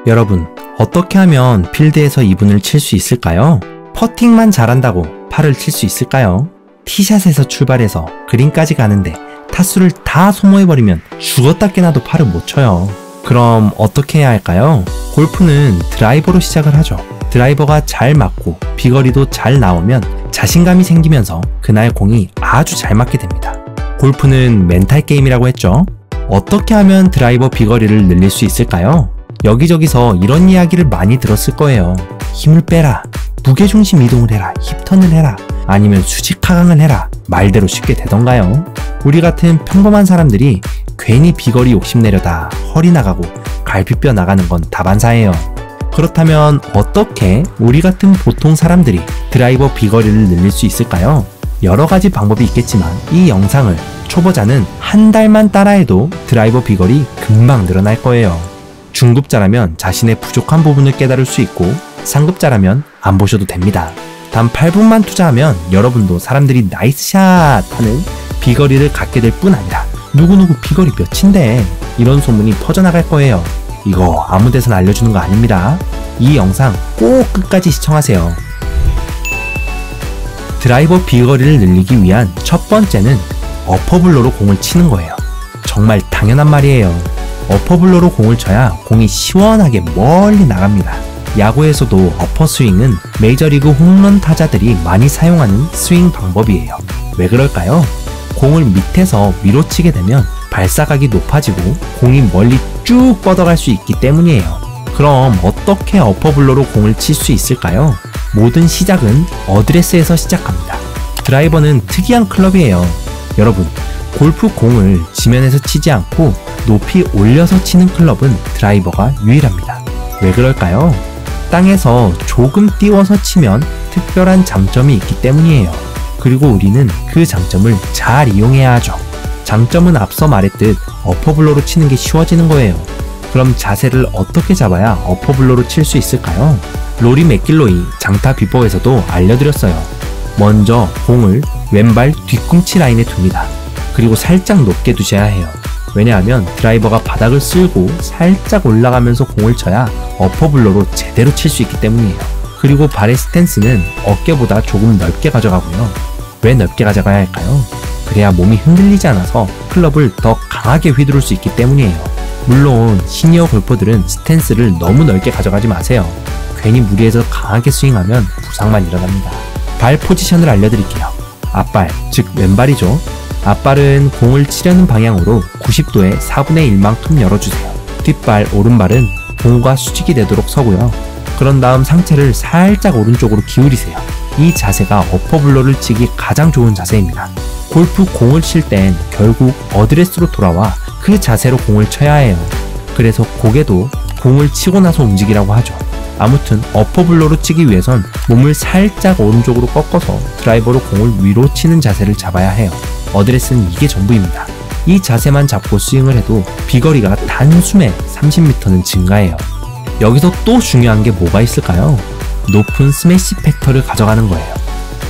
여러분, 어떻게 하면 필드에서 이분을 칠 수 있을까요? 퍼팅만 잘한다고 팔을 칠 수 있을까요? 티샷에서 출발해서 그린까지 가는데 타수를 다 소모해버리면 죽었다 깨나도 팔을 못 쳐요. 그럼 어떻게 해야 할까요? 골프는 드라이버로 시작을 하죠. 드라이버가 잘 맞고 비거리도 잘 나오면 자신감이 생기면서 그날 공이 아주 잘 맞게 됩니다. 골프는 멘탈 게임이라고 했죠. 어떻게 하면 드라이버 비거리를 늘릴 수 있을까요? 여기저기서 이런 이야기를 많이 들었을 거예요. 힘을 빼라, 무게중심 이동을 해라, 힙턴을 해라, 아니면 수직 하강을 해라. 말대로 쉽게 되던가요? 우리 같은 평범한 사람들이 괜히 비거리 욕심내려다 허리 나가고 갈비뼈 나가는 건 다반사예요. 그렇다면 어떻게 우리 같은 보통 사람들이 드라이버 비거리를 늘릴 수 있을까요? 여러 가지 방법이 있겠지만 이 영상을 초보자는 한 달만 따라해도 드라이버 비거리 금방 늘어날 거예요. 중급자라면 자신의 부족한 부분을 깨달을 수 있고 상급자라면 안 보셔도 됩니다. 단 8분만 투자하면 여러분도 사람들이 나이스 샷 하는 비거리를 갖게 될 뿐 아니라 누구누구 비거리 몇인데 이런 소문이 퍼져나갈 거예요. 이거 아무 데서나 알려주는 거 아닙니다. 이 영상 꼭 끝까지 시청하세요. 드라이버 비거리를 늘리기 위한 첫 번째는 어퍼블로로 공을 치는 거예요. 정말 당연한 말이에요. 어퍼블로로 공을 쳐야 공이 시원하게 멀리 나갑니다. 야구에서도 어퍼 스윙은 메이저리그 홈런 타자들이 많이 사용하는 스윙 방법이에요. 왜 그럴까요? 공을 밑에서 위로 치게 되면 발사각이 높아지고 공이 멀리 쭉 뻗어갈 수 있기 때문이에요. 그럼 어떻게 어퍼블로로 공을 칠 수 있을까요? 모든 시작은 어드레스에서 시작합니다. 드라이버는 특이한 클럽이에요. 여러분, 골프 공을 지면에서 치지 않고 높이 올려서 치는 클럽은 드라이버가 유일합니다. 왜 그럴까요? 땅에서 조금 띄워서 치면 특별한 장점이 있기 때문이에요. 그리고 우리는 그 장점을 잘 이용해야 하죠. 장점은 앞서 말했듯 어퍼블로로 치는 게 쉬워지는 거예요. 그럼 자세를 어떻게 잡아야 어퍼블로로 칠 수 있을까요? 로리 맥길로이 장타 비법에서도 알려드렸어요. 먼저 공을 왼발 뒤꿈치 라인에 둡니다. 그리고 살짝 높게 두셔야 해요. 왜냐하면 드라이버가 바닥을 쓸고 살짝 올라가면서 공을 쳐야 어퍼블로로 제대로 칠 수 있기 때문이에요. 그리고 발의 스탠스는 어깨보다 조금 넓게 가져가고요. 왜 넓게 가져가야 할까요? 그래야 몸이 흔들리지 않아서 클럽을 더 강하게 휘두를 수 있기 때문이에요. 물론 시니어 골퍼들은 스탠스를 너무 넓게 가져가지 마세요. 괜히 무리해서 강하게 스윙하면 부상만 일어납니다. 발 포지션을 알려드릴게요. 앞발, 즉 왼발이죠. 앞발은 공을 치려는 방향으로 90도에 4분의 1만큼 열어주세요. 뒷발, 오른발은 공과 수직이 되도록 서고요. 그런 다음 상체를 살짝 오른쪽으로 기울이세요. 이 자세가 어퍼블로를 치기 가장 좋은 자세입니다. 골프 공을 칠 땐 결국 어드레스로 돌아와 그 자세로 공을 쳐야 해요. 그래서 고개도 공을 치고 나서 움직이라고 하죠. 아무튼 어퍼블로로 치기 위해선 몸을 살짝 오른쪽으로 꺾어서 드라이버로 공을 위로 치는 자세를 잡아야 해요. 어드레스는 이게 전부입니다. 이 자세만 잡고 스윙을 해도 비거리가 단숨에 30m는 증가해요. 여기서 또 중요한 게 뭐가 있을까요? 높은 스매시 팩터를 가져가는 거예요.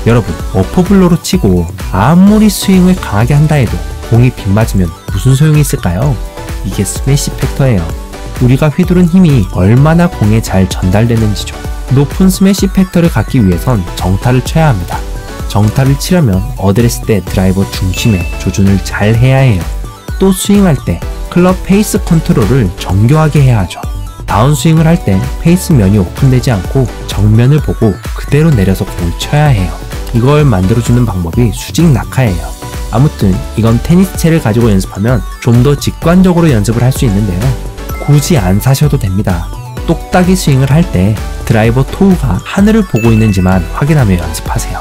여러분, 어퍼블로로 치고 아무리 스윙을 강하게 한다 해도 공이 빗맞으면 무슨 소용이 있을까요? 이게 스매시 팩터예요. 우리가 휘두른 힘이 얼마나 공에 잘 전달되는지죠. 높은 스매시 팩터를 갖기 위해선 정타를 쳐야 합니다. 정타를 치려면 어드레스 때 드라이버 중심에 조준을 잘 해야 해요. 또 스윙할 때 클럽 페이스 컨트롤을 정교하게 해야 하죠. 다운스윙을 할 때 페이스 면이 오픈되지 않고 정면을 보고 그대로 내려서 공을 쳐야 해요. 이걸 만들어주는 방법이 수직 낙하예요. 아무튼 이건 테니스채를 가지고 연습하면 좀 더 직관적으로 연습을 할 수 있는데요. 굳이 안 사셔도 됩니다. 똑딱이 스윙을 할 때 드라이버 토우가 하늘을 보고 있는지만 확인하며 연습하세요.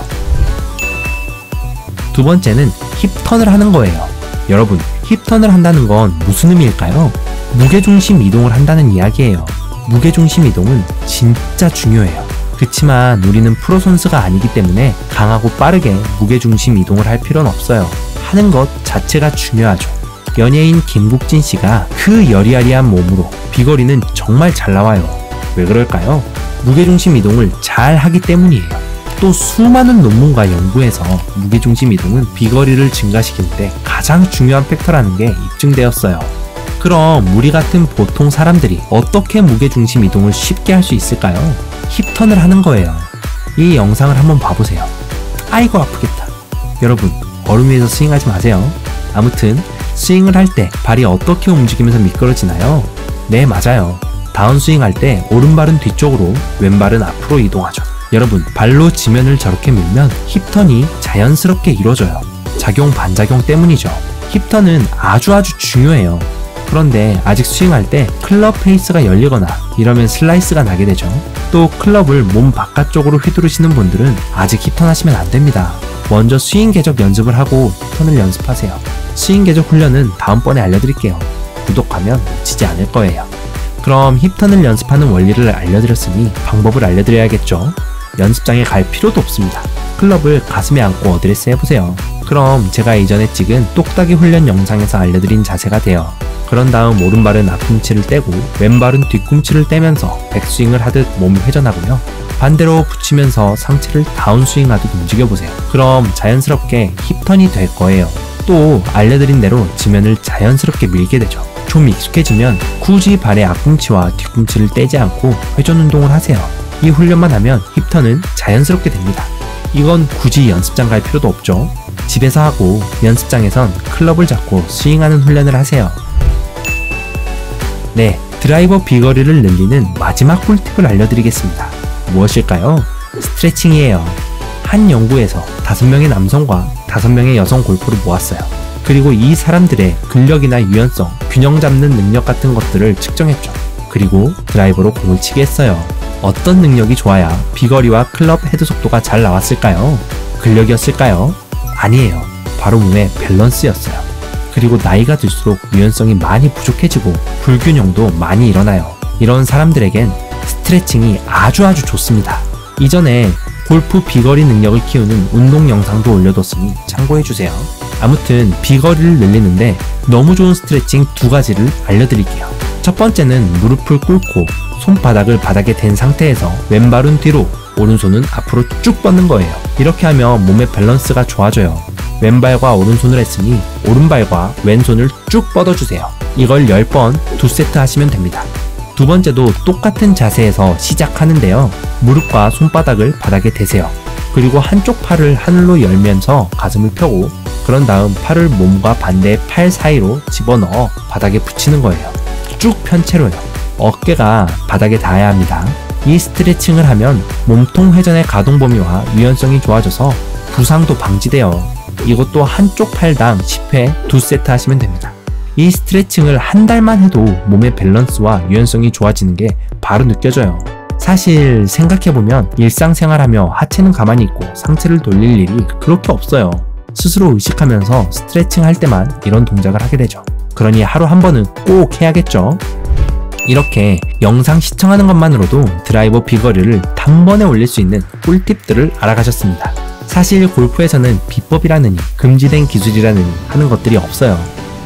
두 번째는 힙턴을 하는 거예요. 여러분, 힙턴을 한다는 건 무슨 의미일까요? 무게중심 이동을 한다는 이야기예요. 무게중심 이동은 진짜 중요해요. 그치만 우리는 프로 선수가 아니기 때문에 강하고 빠르게 무게중심 이동을 할 필요는 없어요. 하는 것 자체가 중요하죠. 연예인 김국진 씨가 그 여리여리한 몸으로 비거리는 정말 잘 나와요. 왜 그럴까요? 무게중심 이동을 잘 하기 때문이에요. 또 수많은 논문과 연구에서 무게중심 이동은 비거리를 증가시키는데 가장 중요한 팩터라는 게 입증되었어요. 그럼 우리 같은 보통 사람들이 어떻게 무게중심 이동을 쉽게 할 수 있을까요? 힙턴을 하는 거예요. 이 영상을 한번 봐보세요. 아이고 아프겠다. 여러분, 얼음 위에서 스윙하지 마세요. 아무튼 스윙을 할 때 발이 어떻게 움직이면서 미끄러지나요? 네, 맞아요. 다운스윙 할 때 오른발은 뒤쪽으로, 왼발은 앞으로 이동하죠. 여러분, 발로 지면을 저렇게 밀면 힙턴이 자연스럽게 이루어져요. 작용 반작용 때문이죠. 힙턴은 아주 중요해요. 그런데 아직 스윙할 때 클럽 페이스가 열리거나 이러면 슬라이스가 나게 되죠. 또 클럽을 몸 바깥쪽으로 휘두르시는 분들은 아직 힙턴 하시면 안 됩니다. 먼저 스윙 궤적 연습을 하고 힙턴을 연습하세요. 스윙 궤적 훈련은 다음번에 알려드릴게요. 구독하면 놓치지 않을 거예요. 그럼 힙턴을 연습하는 원리를 알려드렸으니 방법을 알려드려야겠죠. 연습장에 갈 필요도 없습니다. 클럽을 가슴에 안고 어드레스 해보세요. 그럼 제가 이전에 찍은 똑딱이 훈련 영상에서 알려드린 자세가 돼요. 그런 다음 오른발은 앞꿈치를 떼고 왼발은 뒤꿈치를 떼면서 백스윙을 하듯 몸을 회전하고요. 반대로 붙이면서 상체를 다운스윙하듯 움직여보세요. 그럼 자연스럽게 힙턴이 될 거예요. 또 알려드린 대로 지면을 자연스럽게 밀게 되죠. 좀 익숙해지면 굳이 발의 앞꿈치와 뒤꿈치를 떼지 않고 회전 운동을 하세요. 이 훈련만 하면 힙턴은 자연스럽게 됩니다. 이건 굳이 연습장 갈 필요도 없죠. 집에서 하고 연습장에선 클럽을 잡고 스윙하는 훈련을 하세요. 네, 드라이버 비거리를 늘리는 마지막 꿀팁을 알려드리겠습니다. 무엇일까요? 스트레칭이에요. 한 연구에서 5명의 남성과 5명의 여성 골퍼를 모았어요. 그리고 이 사람들의 근력이나 유연성, 균형 잡는 능력 같은 것들을 측정했죠. 그리고 드라이버로 공을 치게 했어요. 어떤 능력이 좋아야 비거리와 클럽 헤드 속도가 잘 나왔을까요? 근력이었을까요? 아니에요. 바로 몸의 밸런스였어요. 그리고 나이가 들수록 유연성이 많이 부족해지고 불균형도 많이 일어나요. 이런 사람들에겐 스트레칭이 아주 좋습니다. 이전에 골프 비거리 능력을 키우는 운동 영상도 올려뒀으니 참고해주세요. 아무튼 비거리를 늘리는데 너무 좋은 스트레칭 2가지를 알려드릴게요. 첫 번째는 무릎을 꿇고 손바닥을 바닥에 댄 상태에서 왼발은 뒤로, 오른손은 앞으로 쭉 뻗는 거예요. 이렇게 하면 몸의 밸런스가 좋아져요. 왼발과 오른손을 했으니 오른발과 왼손을 쭉 뻗어주세요. 이걸 10번 2세트 하시면 됩니다. 두 번째도 똑같은 자세에서 시작하는데요. 무릎과 손바닥을 바닥에 대세요. 그리고 한쪽 팔을 하늘로 열면서 가슴을 펴고 그런 다음 팔을 몸과 반대의 팔 사이로 집어넣어 바닥에 붙이는 거예요. 쭉 편 채로요. 어깨가 바닥에 닿아야 합니다. 이 스트레칭을 하면 몸통 회전의 가동 범위와 유연성이 좋아져서 부상도 방지돼요. 이것도 한쪽 팔당 10회 2세트 하시면 됩니다. 이 스트레칭을 한 달만 해도 몸의 밸런스와 유연성이 좋아지는 게 바로 느껴져요. 사실 생각해보면 일상생활하며 하체는 가만히 있고 상체를 돌릴 일이 그렇게 없어요. 스스로 의식하면서 스트레칭 할 때만 이런 동작을 하게 되죠. 그러니 하루 한 번은 꼭 해야겠죠. 이렇게 영상 시청하는 것만으로도 드라이버 비거리를 단번에 올릴 수 있는 꿀팁들을 알아가셨습니다. 사실 골프에서는 비법이라느니 금지된 기술이라느니 하는 것들이 없어요.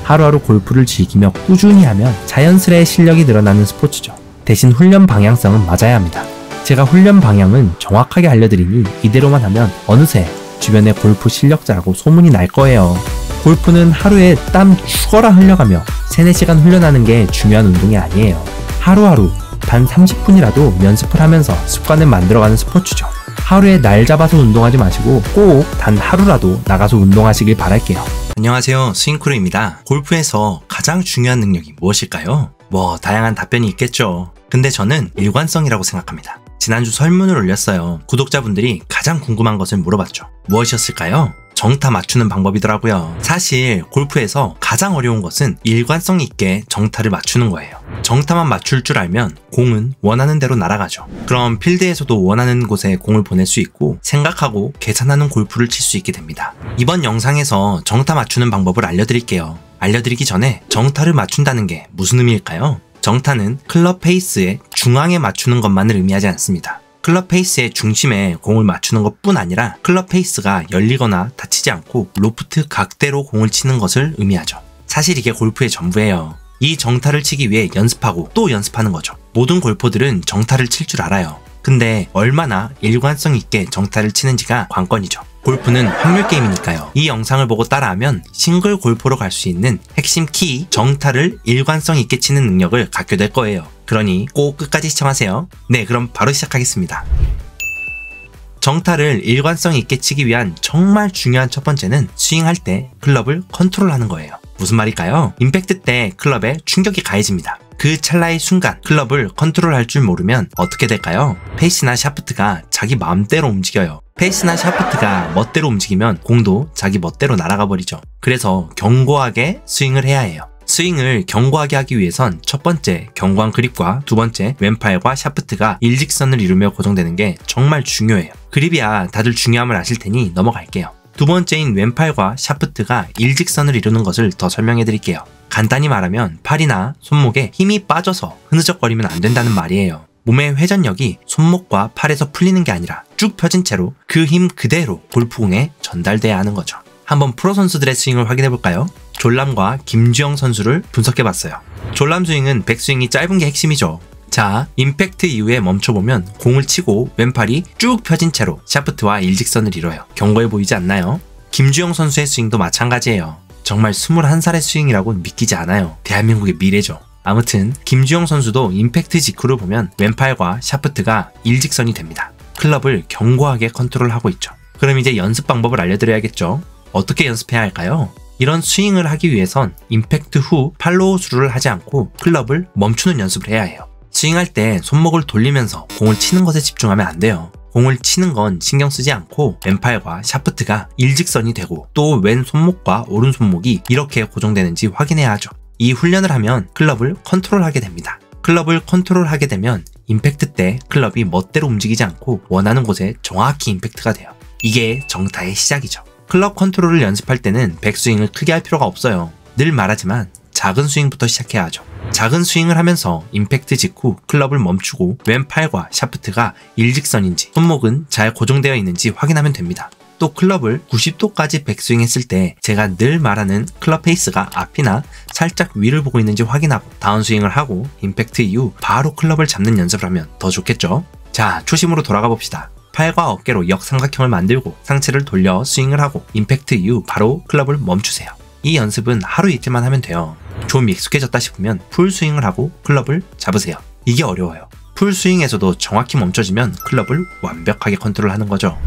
하루하루 골프를 즐기며 꾸준히 하면 자연스레 실력이 늘어나는 스포츠죠. 대신 훈련 방향성은 맞아야 합니다. 제가 훈련 방향은 정확하게 알려드리니 이대로만 하면 어느새 주변에 골프 실력자라고 소문이 날 거예요. 골프는 하루에 땀 죽어라 흘려가며 3-4시간 훈련하는 게 중요한 운동이 아니에요. 하루하루 단 30분이라도 연습을 하면서 습관을 만들어가는 스포츠죠. 하루에 날 잡아서 운동하지 마시고 꼭 단 하루라도 나가서 운동하시길 바랄게요. 안녕하세요, 스윙크루입니다. 골프에서 가장 중요한 능력이 무엇일까요? 다양한 답변이 있겠죠. 근데 저는 일관성이라고 생각합니다. 지난주 설문을 올렸어요. 구독자분들이 가장 궁금한 것을 물어봤죠. 무엇이었을까요? 정타 맞추는 방법이더라고요. 사실 골프에서 가장 어려운 것은 일관성 있게 정타를 맞추는 거예요. 정타만 맞출 줄 알면 공은 원하는 대로 날아가죠. 그럼 필드에서도 원하는 곳에 공을 보낼 수 있고 생각하고 계산하는 골프를 칠 수 있게 됩니다. 이번 영상에서 정타 맞추는 방법을 알려드릴게요. 알려드리기 전에 정타를 맞춘다는 게 무슨 의미일까요? 정타는 클럽 페이스의 중앙에 맞추는 것만을 의미하지 않습니다. 클럽 페이스의 중심에 공을 맞추는 것뿐 아니라 클럽 페이스가 열리거나 닫히지 않고 로프트 각대로 공을 치는 것을 의미하죠. 사실 이게 골프의 전부예요. 이 정타를 치기 위해 연습하고 또 연습하는 거죠. 모든 골퍼들은 정타를 칠 줄 알아요. 근데 얼마나 일관성 있게 정타를 치는지가 관건이죠. 골프는 확률 게임이니까요. 이 영상을 보고 따라하면 싱글 골프로 갈 수 있는 핵심 키, 정타를 일관성 있게 치는 능력을 갖게 될 거예요. 그러니 꼭 끝까지 시청하세요. 네, 그럼 바로 시작하겠습니다. 정타를 일관성 있게 치기 위한 정말 중요한 첫 번째는 스윙할 때 클럽을 컨트롤하는 거예요. 무슨 말일까요? 임팩트 때 클럽에 충격이 가해집니다. 그 찰나의 순간 클럽을 컨트롤할 줄 모르면 어떻게 될까요? 페이스나 샤프트가 자기 마음대로 움직여요. 페이스나 샤프트가 멋대로 움직이면 공도 자기 멋대로 날아가 버리죠. 그래서 견고하게 스윙을 해야 해요. 스윙을 견고하게 하기 위해선 첫 번째 견고한 그립과 두 번째 왼팔과 샤프트가 일직선을 이루며 고정되는 게 정말 중요해요. 그립이야 다들 중요함을 아실 테니 넘어갈게요. 두 번째인 왼팔과 샤프트가 일직선을 이루는 것을 더 설명해 드릴게요. 간단히 말하면 팔이나 손목에 힘이 빠져서 흐느적거리면 안 된다는 말이에요. 몸의 회전력이 손목과 팔에서 풀리는 게 아니라 쭉 펴진 채로 그 힘 그대로 골프공에 전달돼야 하는 거죠. 한번 프로 선수들의 스윙을 확인해 볼까요? 졸람과 김주영 선수를 분석해봤어요. 졸람 스윙은 백스윙이 짧은 게 핵심이죠. 자, 임팩트 이후에 멈춰보면 공을 치고 왼팔이 쭉 펴진 채로 샤프트와 일직선을 이뤄요. 견고해 보이지 않나요? 김주영 선수의 스윙도 마찬가지예요. 정말 21살의 스윙이라고 믿기지 않아요. 대한민국의 미래죠. 아무튼 김주영 선수도 임팩트 직후를 보면 왼팔과 샤프트가 일직선이 됩니다. 클럽을 견고하게 컨트롤하고 있죠. 그럼 이제 연습 방법을 알려드려야겠죠. 어떻게 연습해야 할까요? 이런 스윙을 하기 위해선 임팩트 후 팔로우 스루를 하지 않고 클럽을 멈추는 연습을 해야 해요. 스윙할 때 손목을 돌리면서 공을 치는 것에 집중하면 안 돼요. 공을 치는 건 신경 쓰지 않고 왼팔과 샤프트가 일직선이 되고 또 왼 손목과 오른 손목이 이렇게 고정되는지 확인해야 하죠. 이 훈련을 하면 클럽을 컨트롤하게 됩니다. 클럽을 컨트롤하게 되면 임팩트 때 클럽이 멋대로 움직이지 않고 원하는 곳에 정확히 임팩트가 돼요. 이게 정타의 시작이죠. 클럽 컨트롤을 연습할 때는 백스윙을 크게 할 필요가 없어요. 늘 말하지만 작은 스윙부터 시작해야 하죠. 작은 스윙을 하면서 임팩트 직후 클럽을 멈추고 왼팔과 샤프트가 일직선인지 손목은 잘 고정되어 있는지 확인하면 됩니다. 또 클럽을 90도까지 백스윙 했을 때 제가 늘 말하는 클럽 페이스가 앞이나 살짝 위를 보고 있는지 확인하고 다운스윙을 하고 임팩트 이후 바로 클럽을 잡는 연습을 하면 더 좋겠죠? 자, 초심으로 돌아가 봅시다. 팔과 어깨로 역삼각형을 만들고 상체를 돌려 스윙을 하고 임팩트 이후 바로 클럽을 멈추세요. 이 연습은 하루 이틀만 하면 돼요. 좀 익숙해졌다 싶으면 풀 스윙을 하고 클럽을 잡으세요. 이게 어려워요. 풀 스윙에서도 정확히 멈춰지면 클럽을 완벽하게 컨트롤하는 거죠.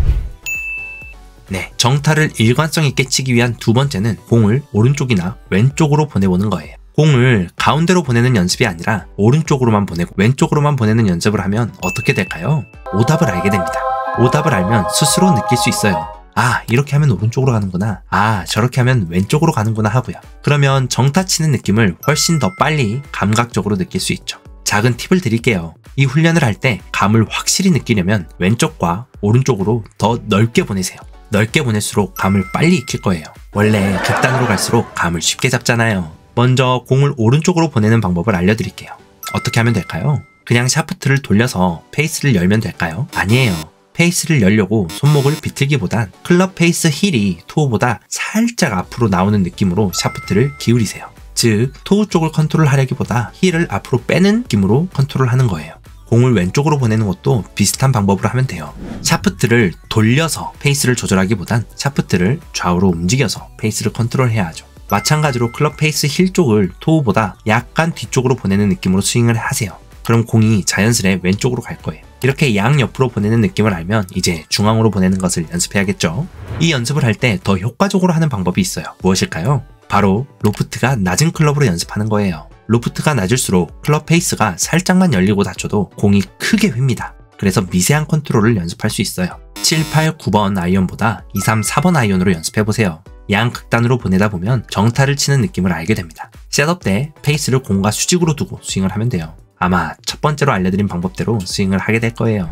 네, 정타를 일관성 있게 치기 위한 두 번째는 공을 오른쪽이나 왼쪽으로 보내보는 거예요. 공을 가운데로 보내는 연습이 아니라 오른쪽으로만 보내고 왼쪽으로만 보내는 연습을 하면 어떻게 될까요? 오답을 알게 됩니다. 오답을 알면 스스로 느낄 수 있어요. 아, 이렇게 하면 오른쪽으로 가는구나. 아, 저렇게 하면 왼쪽으로 가는구나 하고요. 그러면 정타 치는 느낌을 훨씬 더 빨리 감각적으로 느낄 수 있죠. 작은 팁을 드릴게요. 이 훈련을 할 때 감을 확실히 느끼려면 왼쪽과 오른쪽으로 더 넓게 보내세요. 넓게 보낼수록 감을 빨리 익힐 거예요. 원래 극단으로 갈수록 감을 쉽게 잡잖아요. 먼저 공을 오른쪽으로 보내는 방법을 알려드릴게요. 어떻게 하면 될까요? 그냥 샤프트를 돌려서 페이스를 열면 될까요? 아니에요. 페이스를 열려고 손목을 비틀기보단 클럽 페이스 힐이 토우보다 살짝 앞으로 나오는 느낌으로 샤프트를 기울이세요. 즉, 토우 쪽을 컨트롤하려기보다 힐을 앞으로 빼는 느낌으로 컨트롤하는 거예요. 공을 왼쪽으로 보내는 것도 비슷한 방법으로 하면 돼요. 샤프트를 돌려서 페이스를 조절하기보단 샤프트를 좌우로 움직여서 페이스를 컨트롤해야 하죠. 마찬가지로 클럽 페이스 힐 쪽을 토우보다 약간 뒤쪽으로 보내는 느낌으로 스윙을 하세요. 그럼 공이 자연스레 왼쪽으로 갈 거예요. 이렇게 양옆으로 보내는 느낌을 알면 이제 중앙으로 보내는 것을 연습해야겠죠. 이 연습을 할 때 더 효과적으로 하는 방법이 있어요. 무엇일까요? 바로 로프트가 낮은 클럽으로 연습하는 거예요. 로프트가 낮을수록 클럽 페이스가 살짝만 열리고 닫혀도 공이 크게 휩니다. 그래서 미세한 컨트롤을 연습할 수 있어요. 7, 8, 9번 아이언보다 2, 3, 4번 아이언으로 연습해보세요. 양극단으로 보내다 보면 정타를 치는 느낌을 알게 됩니다. 셋업 때 페이스를 공과 수직으로 두고 스윙을 하면 돼요. 아마 첫 번째로 알려드린 방법대로 스윙을 하게 될 거예요.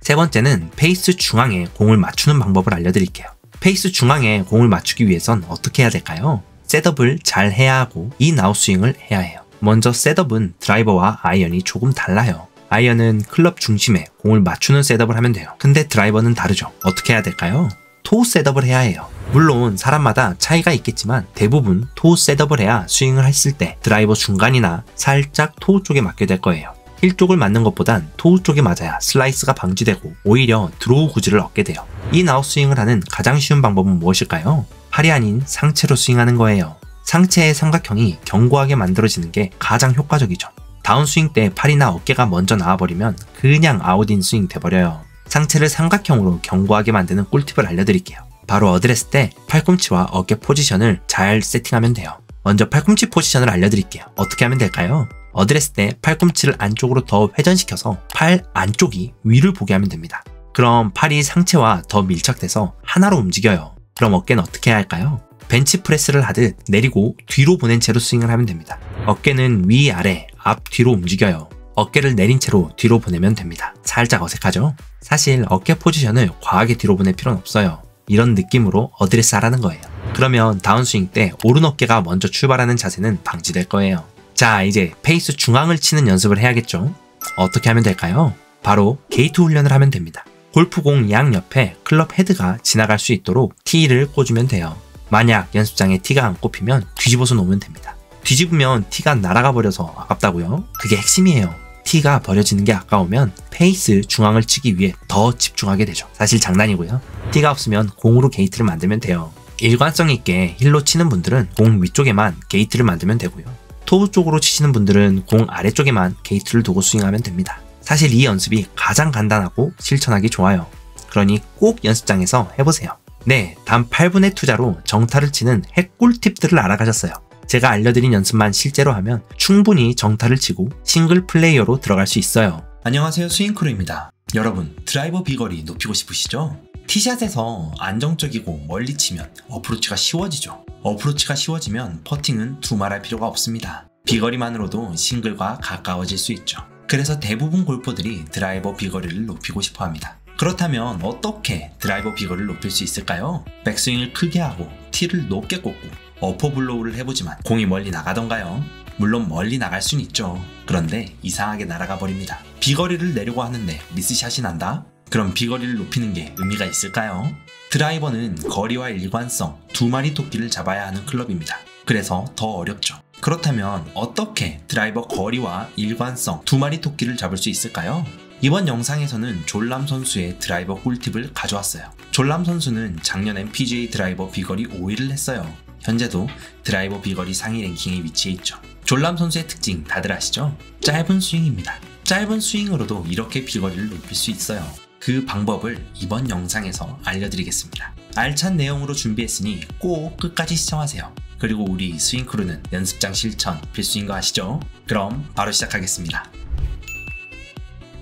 세 번째는 페이스 중앙에 공을 맞추는 방법을 알려드릴게요. 페이스 중앙에 공을 맞추기 위해선 어떻게 해야 될까요? 셋업을 잘 해야 하고 인아웃 스윙을 해야 해요. 먼저 셋업은 드라이버와 아이언이 조금 달라요. 아이언은 클럽 중심에 공을 맞추는 셋업을 하면 돼요. 근데 드라이버는 다르죠. 어떻게 해야 될까요? 토우 셋업을 해야 해요. 물론 사람마다 차이가 있겠지만 대부분 토우 셋업을 해야 스윙을 했을 때 드라이버 중간이나 살짝 토우 쪽에 맞게 될 거예요. 힐 쪽을 맞는 것보단 토우 쪽에 맞아야 슬라이스가 방지되고 오히려 드로우 구질을 얻게 돼요. 인아웃 스윙을 하는 가장 쉬운 방법은 무엇일까요? 팔이 아닌 상체로 스윙하는 거예요. 상체의 삼각형이 견고하게 만들어지는 게 가장 효과적이죠. 다운스윙 때 팔이나 어깨가 먼저 나와버리면 그냥 아웃인 스윙 돼버려요. 상체를 삼각형으로 견고하게 만드는 꿀팁을 알려드릴게요. 바로 어드레스 때 팔꿈치와 어깨 포지션을 잘 세팅하면 돼요. 먼저 팔꿈치 포지션을 알려드릴게요. 어떻게 하면 될까요? 어드레스 때 팔꿈치를 안쪽으로 더 회전시켜서 팔 안쪽이 위를 보게 하면 됩니다. 그럼 팔이 상체와 더 밀착돼서 하나로 움직여요. 그럼 어깨는 어떻게 해야 할까요? 벤치프레스를 하듯 내리고 뒤로 보낸 채로 스윙을 하면 됩니다. 어깨는 위아래, 앞뒤로 움직여요. 어깨를 내린 채로 뒤로 보내면 됩니다. 살짝 어색하죠? 사실 어깨 포지션을 과하게 뒤로 보낼 필요는 없어요. 이런 느낌으로 어드레스 하라는 거예요. 그러면 다운스윙 때 오른 어깨가 먼저 출발하는 자세는 방지될 거예요. 자, 이제 페이스 중앙을 치는 연습을 해야겠죠? 어떻게 하면 될까요? 바로 게이트 훈련을 하면 됩니다. 골프공 양 옆에 클럽 헤드가 지나갈 수 있도록 티를 꽂으면 돼요. 만약 연습장에 티가 안 꼽히면 뒤집어서 놓으면 됩니다. 뒤집으면 티가 날아가 버려서 아깝다고요? 그게 핵심이에요. 티가 버려지는 게 아까우면 페이스 중앙을 치기 위해 더 집중하게 되죠. 사실 장난이고요. 티가 없으면 공으로 게이트를 만들면 돼요. 일관성 있게 힐로 치는 분들은 공 위쪽에만 게이트를 만들면 되고요. 토우 쪽으로 치시는 분들은 공 아래쪽에만 게이트를 두고 스윙하면 됩니다. 사실 이 연습이 가장 간단하고 실천하기 좋아요. 그러니 꼭 연습장에서 해보세요. 네, 단 8분의 투자로 정타를 치는 핵 꿀팁들을 알아가셨어요. 제가 알려드린 연습만 실제로 하면 충분히 정타를 치고 싱글 플레이어로 들어갈 수 있어요. 안녕하세요, 스윙크루입니다. 여러분, 드라이버 비거리 높이고 싶으시죠? 티샷에서 안정적이고 멀리 치면 어프로치가 쉬워지죠. 어프로치가 쉬워지면 퍼팅은 두말할 필요가 없습니다. 비거리만으로도 싱글과 가까워질 수 있죠. 그래서 대부분 골퍼들이 드라이버 비거리를 높이고 싶어 합니다. 그렇다면 어떻게 드라이버 비거리를 높일 수 있을까요? 백스윙을 크게 하고 티를 높게 꽂고 어퍼블로우를 해보지만 공이 멀리 나가던가요? 물론 멀리 나갈 순 있죠. 그런데 이상하게 날아가 버립니다. 비거리를 내려고 하는데 미스샷이 난다? 그럼 비거리를 높이는 게 의미가 있을까요? 드라이버는 거리와 일관성, 두 마리 토끼를 잡아야 하는 클럽입니다. 그래서 더 어렵죠. 그렇다면 어떻게 드라이버 거리와 일관성, 두 마리 토끼를 잡을 수 있을까요? 이번 영상에서는 졸람 선수의 드라이버 꿀팁을 가져왔어요. 졸람 선수는 작년엔 PGA 드라이버 비거리 5위를 했어요. 현재도 드라이버 비거리 상위 랭킹에 위치해 있죠. 졸람 선수의 특징 다들 아시죠? 짧은 스윙입니다. 짧은 스윙으로도 이렇게 비거리를 높일 수 있어요. 그 방법을 이번 영상에서 알려드리겠습니다. 알찬 내용으로 준비했으니 꼭 끝까지 시청하세요. 그리고 우리 스윙크루는 연습장 실천 필수인 거 아시죠? 그럼 바로 시작하겠습니다.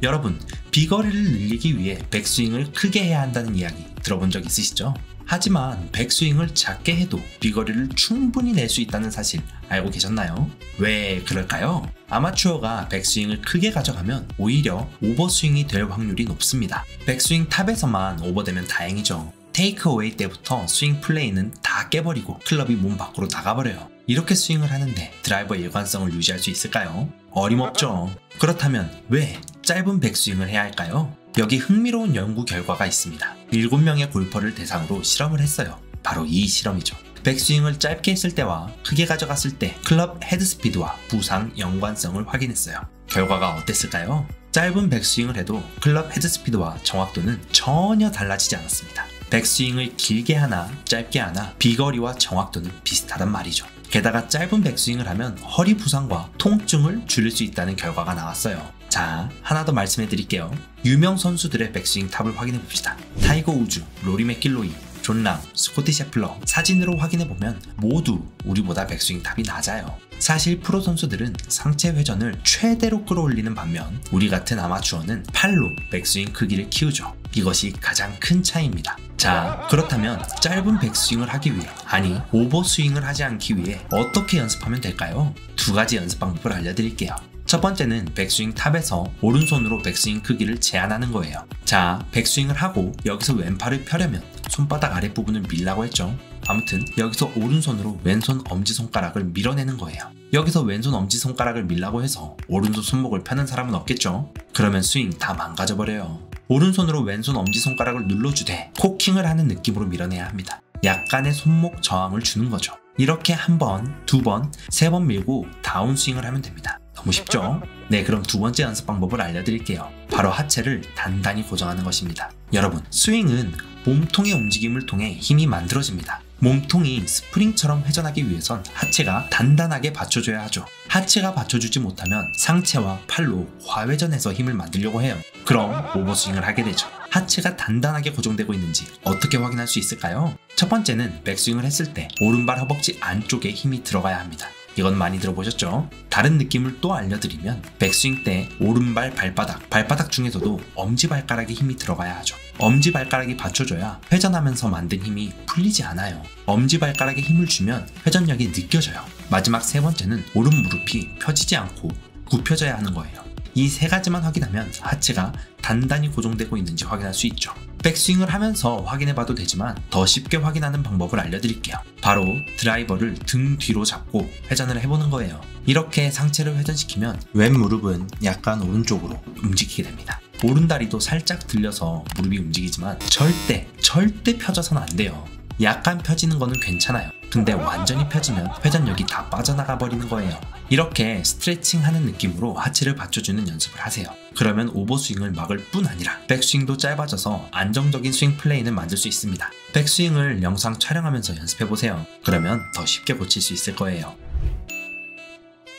여러분, 비거리를 늘리기 위해 백스윙을 크게 해야 한다는 이야기 들어본 적 있으시죠? 하지만 백스윙을 작게 해도 비거리를 충분히 낼 수 있다는 사실 알고 계셨나요? 왜 그럴까요? 아마추어가 백스윙을 크게 가져가면 오히려 오버스윙이 될 확률이 높습니다. 백스윙 탑에서만 오버되면 다행이죠. 테이크어웨이 때부터 스윙 플레이는 다 깨버리고 클럽이 몸 밖으로 나가버려요. 이렇게 스윙을 하는데 드라이버 일관성을 유지할 수 있을까요? 어림없죠. 그렇다면 왜 짧은 백스윙을 해야 할까요? 여기 흥미로운 연구 결과가 있습니다. 7명의 골퍼를 대상으로 실험을 했어요. 바로 이 실험이죠. 백스윙을 짧게 했을 때와 크게 가져갔을 때 클럽 헤드스피드와 부상 연관성을 확인했어요. 결과가 어땠을까요? 짧은 백스윙을 해도 클럽 헤드스피드와 정확도는 전혀 달라지지 않았습니다. 백스윙을 길게 하나 짧게 하나 비거리와 정확도는 비슷하단 말이죠. 게다가 짧은 백스윙을 하면 허리 부상과 통증을 줄일 수 있다는 결과가 나왔어요. 자, 하나 더 말씀해 드릴게요. 유명 선수들의 백스윙 탑을 확인해 봅시다. 타이거 우즈, 로리 맥길로이, 존 람, 스코티 셰플러 사진으로 확인해 보면 모두 우리보다 백스윙 탑이 낮아요. 사실 프로 선수들은 상체 회전을 최대로 끌어올리는 반면 우리 같은 아마추어는 팔로 백스윙 크기를 키우죠. 이것이 가장 큰 차이입니다. 자, 그렇다면 짧은 백스윙을 하기 위해, 아니 오버스윙을 하지 않기 위해 어떻게 연습하면 될까요? 두 가지 연습 방법을 알려드릴게요. 첫 번째는 백스윙 탑에서 오른손으로 백스윙 크기를 제한하는 거예요. 자, 백스윙을 하고 여기서 왼팔을 펴려면 손바닥 아랫부분을 밀라고 했죠. 아무튼 여기서 오른손으로 왼손 엄지손가락을 밀어내는 거예요. 여기서 왼손 엄지손가락을 밀라고 해서 오른손 손목을 펴는 사람은 없겠죠. 그러면 스윙 다 망가져버려요. 오른손으로 왼손 엄지손가락을 눌러주되 코킹을 하는 느낌으로 밀어내야 합니다. 약간의 손목 저항을 주는 거죠. 이렇게 한 번, 두 번, 세 번 밀고 다운스윙을 하면 됩니다. 너무 쉽죠? 네, 그럼 두 번째 연습 방법을 알려드릴게요. 바로 하체를 단단히 고정하는 것입니다. 여러분, 스윙은 몸통의 움직임을 통해 힘이 만들어집니다. 몸통이 스프링처럼 회전하기 위해선 하체가 단단하게 받쳐줘야 하죠. 하체가 받쳐주지 못하면 상체와 팔로 과회전해서 힘을 만들려고 해요. 그럼 오버스윙을 하게 되죠. 하체가 단단하게 고정되고 있는지 어떻게 확인할 수 있을까요? 첫 번째는 백스윙을 했을 때 오른발 허벅지 안쪽에 힘이 들어가야 합니다. 이건 많이 들어보셨죠? 다른 느낌을 또 알려드리면 백스윙 때 오른발 발바닥 중에서도 엄지발가락에 힘이 들어가야 하죠. 엄지발가락이 받쳐줘야 회전하면서 만든 힘이 풀리지 않아요. 엄지발가락에 힘을 주면 회전력이 느껴져요. 마지막 세 번째는 오른 무릎이 펴지지 않고 굽혀져야 하는 거예요. 이 세 가지만 확인하면 하체가 단단히 고정되고 있는지 확인할 수 있죠. 백스윙을 하면서 확인해봐도 되지만 더 쉽게 확인하는 방법을 알려드릴게요. 바로 드라이버를 등 뒤로 잡고 회전을 해보는 거예요. 이렇게 상체를 회전시키면 왼 무릎은 약간 오른쪽으로 움직이게 됩니다. 오른다리도 살짝 들려서 무릎이 움직이지만 절대 펴져서는 안 돼요. 약간 펴지는 거는 괜찮아요. 근데 완전히 펴지면 회전력이 다 빠져나가 버리는 거예요. 이렇게 스트레칭 하는 느낌으로 하체를 받쳐주는 연습을 하세요. 그러면 오버스윙을 막을 뿐 아니라 백스윙도 짧아져서 안정적인 스윙 플레이는 만들 수 있습니다. 백스윙을 영상 촬영하면서 연습해보세요. 그러면 더 쉽게 고칠 수 있을 거예요.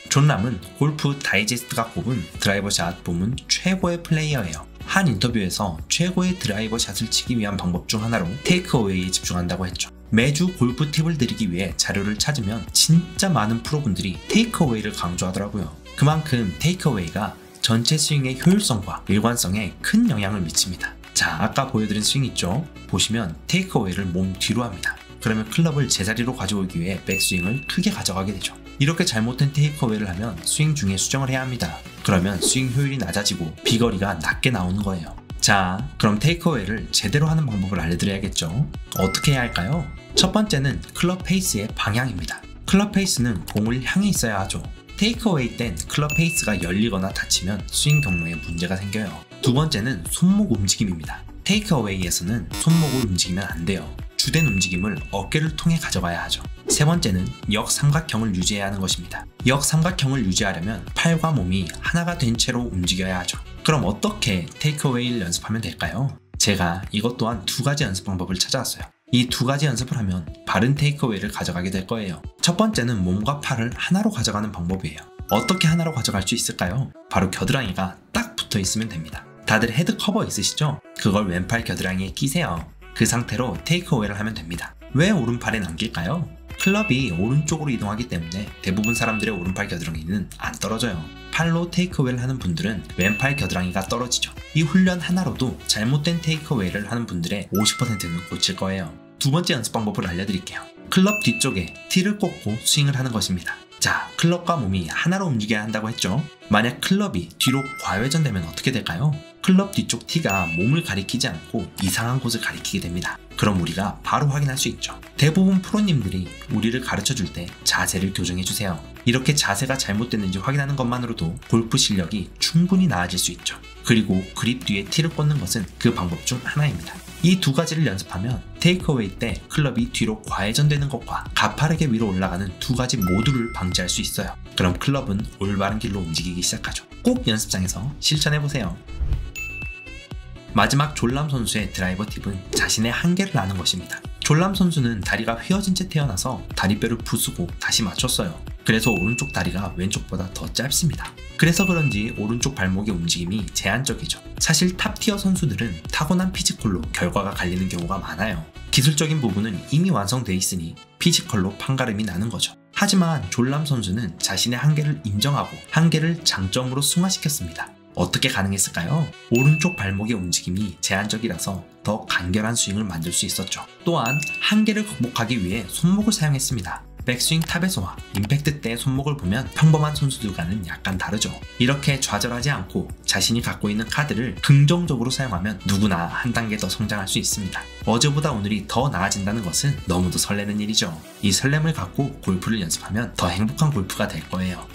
존 람은 골프 다이제스트가 꼽은 드라이버 샷 부문 최고의 플레이어예요. 한 인터뷰에서 최고의 드라이버 샷을 치기 위한 방법 중 하나로 테이크어웨이에 집중한다고 했죠. 매주 골프 팁을 드리기 위해 자료를 찾으면 진짜 많은 프로분들이 테이크어웨이를 강조하더라고요. 그만큼 테이크어웨이가 전체 스윙의 효율성과 일관성에 큰 영향을 미칩니다. 자, 아까 보여드린 스윙 있죠? 보시면 테이크어웨이를 몸 뒤로 합니다. 그러면 클럽을 제자리로 가져오기 위해 백스윙을 크게 가져가게 되죠. 이렇게 잘못된 테이크어웨이를 하면 스윙 중에 수정을 해야 합니다. 그러면 스윙 효율이 낮아지고 비거리가 낮게 나오는 거예요. 자, 그럼 테이크어웨이를 제대로 하는 방법을 알려드려야겠죠? 어떻게 해야 할까요? 첫 번째는 클럽 페이스의 방향입니다. 클럽 페이스는 공을 향해 있어야 하죠. 테이크어웨이 땐 클럽 페이스가 열리거나 닫히면 스윙 경로에 문제가 생겨요. 두 번째는 손목 움직임입니다. 테이크어웨이에서는 손목을 움직이면 안 돼요. 주된 움직임을 어깨를 통해 가져가야 하죠. 세 번째는 역삼각형을 유지해야 하는 것입니다. 역삼각형을 유지하려면 팔과 몸이 하나가 된 채로 움직여야 하죠. 그럼 어떻게 테이크어웨이를 연습하면 될까요? 제가 이것 또한 두 가지 연습 방법을 찾아왔어요. 이 두 가지 연습을 하면 바른 테이크어웨이를 가져가게 될 거예요. 첫 번째는 몸과 팔을 하나로 가져가는 방법이에요. 어떻게 하나로 가져갈 수 있을까요? 바로 겨드랑이가 딱 붙어 있으면 됩니다. 다들 헤드 커버 있으시죠? 그걸 왼팔 겨드랑이에 끼세요. 그 상태로 테이크어웨이를 하면 됩니다. 왜 오른팔에 남길까요? 클럽이 오른쪽으로 이동하기 때문에 대부분 사람들의 오른팔 겨드랑이는 안 떨어져요. 팔로 테이크어웨이를 하는 분들은 왼팔 겨드랑이가 떨어지죠. 이 훈련 하나로도 잘못된 테이크어웨이를 하는 분들의 50%는 고칠 거예요. 두 번째 연습 방법을 알려드릴게요. 클럽 뒤쪽에 티를 꽂고 스윙을 하는 것입니다. 자, 클럽과 몸이 하나로 움직여야 한다고 했죠? 만약 클럽이 뒤로 과회전되면 어떻게 될까요? 클럽 뒤쪽 티가 몸을 가리키지 않고 이상한 곳을 가리키게 됩니다. 그럼 우리가 바로 확인할 수 있죠. 대부분 프로님들이 우리를 가르쳐줄 때 자세를 교정해주세요. 이렇게 자세가 잘못됐는지 확인하는 것만으로도 골프 실력이 충분히 나아질 수 있죠. 그리고 그립 뒤에 티를 꽂는 것은 그 방법 중 하나입니다. 이 두 가지를 연습하면 테이크어웨이 때 클럽이 뒤로 과회전되는 것과 가파르게 위로 올라가는 두 가지 모두를 방지할 수 있어요. 그럼 클럽은 올바른 길로 움직이기 시작하죠. 꼭 연습장에서 실천해보세요. 마지막 졸람 선수의 드라이버 팁은 자신의 한계를 아는 것입니다. 졸람 선수는 다리가 휘어진 채 태어나서 다리뼈를 부수고 다시 맞췄어요. 그래서 오른쪽 다리가 왼쪽보다 더 짧습니다. 그래서 그런지 오른쪽 발목의 움직임이 제한적이죠. 사실 탑티어 선수들은 타고난 피지컬로 결과가 갈리는 경우가 많아요. 기술적인 부분은 이미 완성돼 있으니 피지컬로 판가름이 나는 거죠. 하지만 졸람 선수는 자신의 한계를 인정하고 한계를 장점으로 승화시켰습니다. 어떻게 가능했을까요? 오른쪽 발목의 움직임이 제한적이라서 더 간결한 스윙을 만들 수 있었죠. 또한 한계를 극복하기 위해 손목을 사용했습니다. 백스윙 탑에서와 임팩트 때의 손목을 보면 평범한 선수들과는 약간 다르죠. 이렇게 좌절하지 않고 자신이 갖고 있는 카드를 긍정적으로 사용하면 누구나 한 단계 더 성장할 수 있습니다. 어제보다 오늘이 더 나아진다는 것은 너무도 설레는 일이죠. 이 설렘을 갖고 골프를 연습하면 더 행복한 골프가 될 거예요.